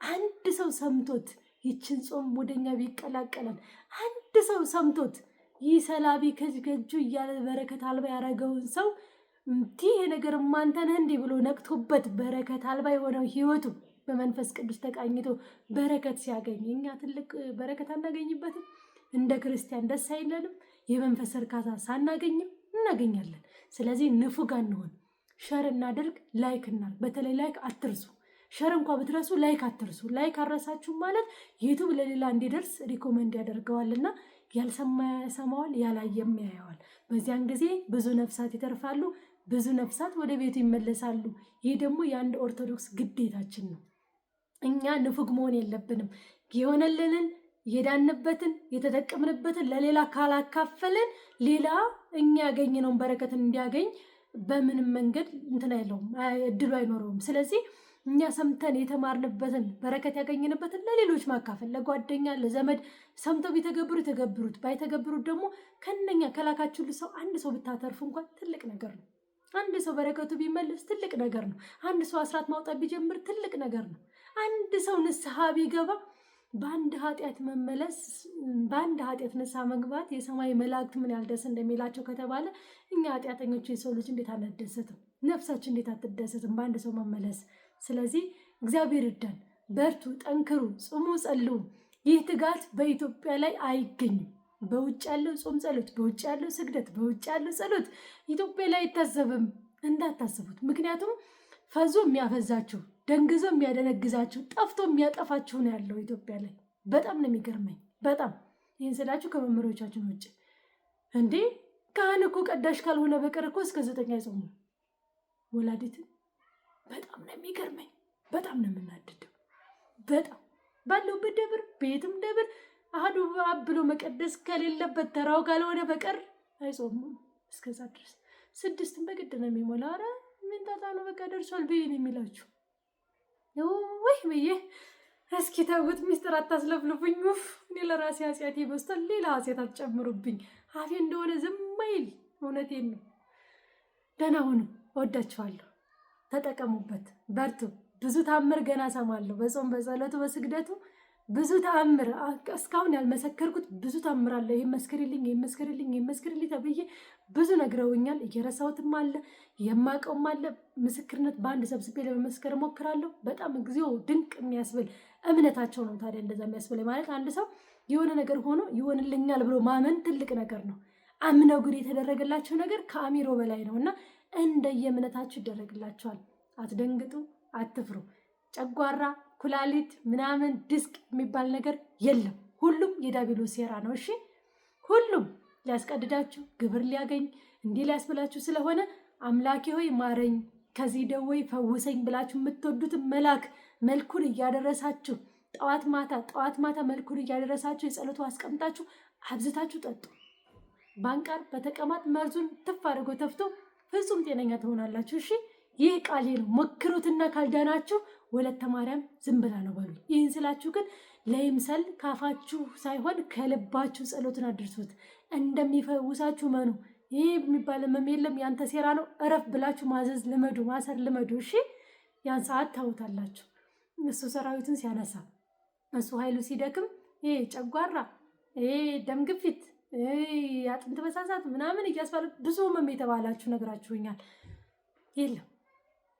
አንድ ሰው ሰምቶት ይችን ጾም ወደኛ ቢቀላቀለን፣ አንድ ሰው ሰምቶት ይህ ሰላቢ ከእጁ እያለ በረከት አልባ ያደረገውን ሰው ይሄ ነገር ማንተነህ እንዲህ ብሎ ነቅቶበት በረከት አልባ የሆነው ህይወቱ በመንፈስ ቅዱስ ተቃኝቶ በረከት ሲያገኝ እኛ ትልቅ በረከት አናገኝበትም? እንደ ክርስቲያን ደስ አይለንም? የመንፈስ እርካታ ሳናገኝም እናገኛለን። ስለዚህ ንፉግ አንሆን፣ ሸር እናደርግ፣ ላይክ እናድርግ። በተለይ ላይክ አትርሱ። ሸር እንኳ ብትረሱ ላይክ አትርሱ። ላይክ አረሳችሁ ማለት ዩቱብ ለሌላ እንዲደርስ ሪኮመንድ ያደርገዋልና ያልሰማ ያሰማዋል፣ ያላየም ያየዋል። በዚያን ጊዜ ብዙ ነፍሳት ይተርፋሉ፣ ብዙ ነፍሳት ወደ ቤቱ ይመለሳሉ። ይህ ደግሞ የአንድ ኦርቶዶክስ ግዴታችን ነው። እኛ ንፉግ መሆን የለብንም። የሆነልንን የዳንበትን የተጠቀምንበትን ለሌላ ካላካፈለን ሌላ እኛ ያገኘነውን በረከትን እንዲያገኝ በምንም መንገድ እንትን አይለውም፣ እድሉ አይኖረውም። ስለዚህ እኛ ሰምተን የተማርንበትን በረከት ያገኘንበትን ለሌሎች ማካፈል፣ ለጓደኛ ለዘመድ ሰምተው ቢተገብሩ የተገብሩት፣ ባይተገብሩት ደግሞ ከነኛ ከላካችሁልህ ሰው አንድ ሰው ብታተርፉ እንኳን ትልቅ ነገር ነው። አንድ ሰው በረከቱ ቢመለስ ትልቅ ነገር ነው። አንድ ሰው አስራት ማውጣት ቢጀምር ትልቅ ነገር ነው። አንድ ሰው ንስሐ ቢገባ በአንድ ኃጢአት መመለስ፣ በአንድ ኃጢአት ንስሐ መግባት የሰማይ መላእክት ምን ያህል ደስ እንደሚላቸው ከተባለ እኛ ኃጢአተኞቹ የሰው ልጅ እንዴት አንደሰትም? ነፍሳችን እንዴት አትደሰትም በአንድ ሰው መመለስ? ስለዚህ እግዚአብሔር ይርዳን። በርቱ፣ ጠንክሩ፣ ጽሙ፣ ጸልዩ። ይህ ትጋት በኢትዮጵያ ላይ አይገኝም። በውጭ ያለው ጾም ጸሎት፣ በውጭ ያለው ስግደት፣ በውጭ ያለው ጸሎት ኢትዮጵያ ላይ አይታሰብም። እንዳታስቡት። ምክንያቱም ፈዞ የሚያፈዛችሁ፣ ደንግዞ የሚያደነግዛችሁ፣ ጠፍቶ የሚያጠፋችሁ ነው ያለው ኢትዮጵያ ላይ። በጣም ነው የሚገርመኝ። በጣም ይህን ስላችሁ ከመምህሮቻችን ውጭ እንዴ ካህን እኮ ቀዳሽ ካልሆነ በቀር እኮ እስከ 9 አይጾሙም ወላዲትን። በጣም ነው የሚገርመኝ። በጣም ነው የምናድደው። በጣም ባለውበት ደብር ቤትም ደብር አህዱ አብ ብሎ መቀደስ ከሌለበት ተራው ካልሆነ በቀር አይጾሙም እስከዛ ድረስ። 6 በግድ ነው የሚሞላ። ኧረ ምን ጣጣ ነው በቃ ደርሷል ብዬ ነው የሚላችሁ። ወይ ብዬ እስኪ ተውት፣ ሚስጥር አታስለፍልፉኝ። እኔ ለራሴ ኃጢአቴ በዝቷል፣ ሌላ ኃጢአት አትጨምሩብኝ። አፌ እንደሆነ ዝም አይል። እውነቴን ነው። ደህና ሁኑ። እወዳችኋለሁ። ተጠቀሙበት፣ በርቱ። ብዙ ተአምር ገና እሰማለሁ። በጾም በጸሎቱ በስግደቱ ብዙ ተአምር፣ እስካሁን ያልመሰከርኩት ብዙ ተአምር አለ። ይሄን መስክርልኝ፣ ይሄን መስክርልኝ፣ ይሄን መስክርልኝ ተብዬ ብዙ ነግረውኛል። እየረሳሁትም አለ፣ የማውቀውም አለ። ምስክርነት በአንድ ሰብስቤ ለመመስከር እሞክራለሁ። በጣም እግዚኦ ድንቅ የሚያስብል እምነታቸው ነው። ታዲያ እንደዛ የሚያስብል ማለት አንድ ሰው የሆነ ነገር ሆኖ ይሆንልኛል ብሎ ማመን ትልቅ ነገር ነው። አምነው ግን የተደረገላቸው ነገር ከአሚሮ በላይ ነው እና እንደየእምነታችሁ ይደረግላቸዋል። አትደንግጡ፣ አትፍሩ። ጨጓራ፣ ኩላሊት ምናምን ዲስክ የሚባል ነገር የለም። ሁሉም የዲያብሎስ ሴራ ነው። እሺ፣ ሁሉም ሊያስቀድዳችሁ፣ ግብር ሊያገኝ፣ እንዲህ ሊያስብላችሁ ስለሆነ አምላኬ ሆይ ማረኝ፣ ከዚህ ደዌ ፈውሰኝ ብላችሁ የምትወዱትን መልአክ መልኩን እያደረሳችሁ ጠዋት ማታ መልኩን እያደረሳችሁ የጸሎቱ አስቀምጣችሁ አብዝታችሁ ጠጡ። ባንቃር በተቀማጥ መርዙን ትፍ አድርጎ ተፍቶ ፍጹም ጤነኛ ትሆናላችሁ። እሺ ይህ ቃሌ ነው። ሞክሩትና ካልዳናችሁ ወለተ ማርያም ዝም ብላ ነው በሉ። ይህን ስላችሁ ግን ለይምሰል ካፋችሁ ሳይሆን ከልባችሁ ጸሎትን አድርሱት። እንደሚፈውሳችሁ መኑ። ይህ የሚባል ህመም የለም፣ ያንተ ሴራ ነው እረፍ ብላችሁ ማዘዝ ልመዱ፣ ማሰር ልመዱ። እሺ ያን ሰዓት ታውታላችሁ። እሱ ሰራዊቱን ሲያነሳ፣ እሱ ኃይሉ ሲደክም፣ ይሄ ጨጓራ፣ ይሄ ደም ግፊት፣ አጥንት መሳሳት ምናምን እያስባለ ብዙ ህመም የተባላችሁ ነግራችሁኛል። የለም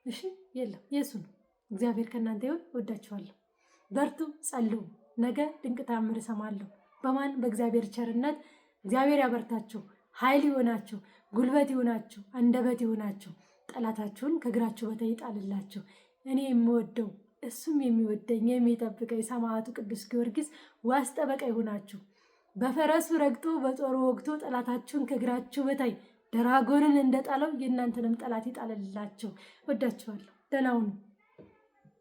እሺ የለም፣ የሱ ነው። እግዚአብሔር ከእናንተ ይሁን። ወዳችኋለሁ። በርቱ፣ ጸልዩ። ነገ ድንቅ ተአምር እሰማለሁ። በማን በእግዚአብሔር ቸርነት። እግዚአብሔር ያበርታችሁ፣ ኃይል ይሆናችሁ፣ ጉልበት ይሆናችሁ፣ አንደበት ይሆናችሁ። ጠላታችሁን ከእግራችሁ በታይ ይጣልላችሁ። እኔ የምወደው እሱም የሚወደኝ የሚጠብቀኝ ሰማዕቱ ቅዱስ ጊዮርጊስ ዋስ ጠበቃ ይሆናችሁ። በፈረሱ ረግጦ በጦሩ ወግቶ ጠላታችሁን ከእግራችሁ በታይ ድራጎንን እንደጣለው የእናንተንም ጠላት ይጣልላችሁ። ወዳችኋለሁ። ደህና ሁኑ።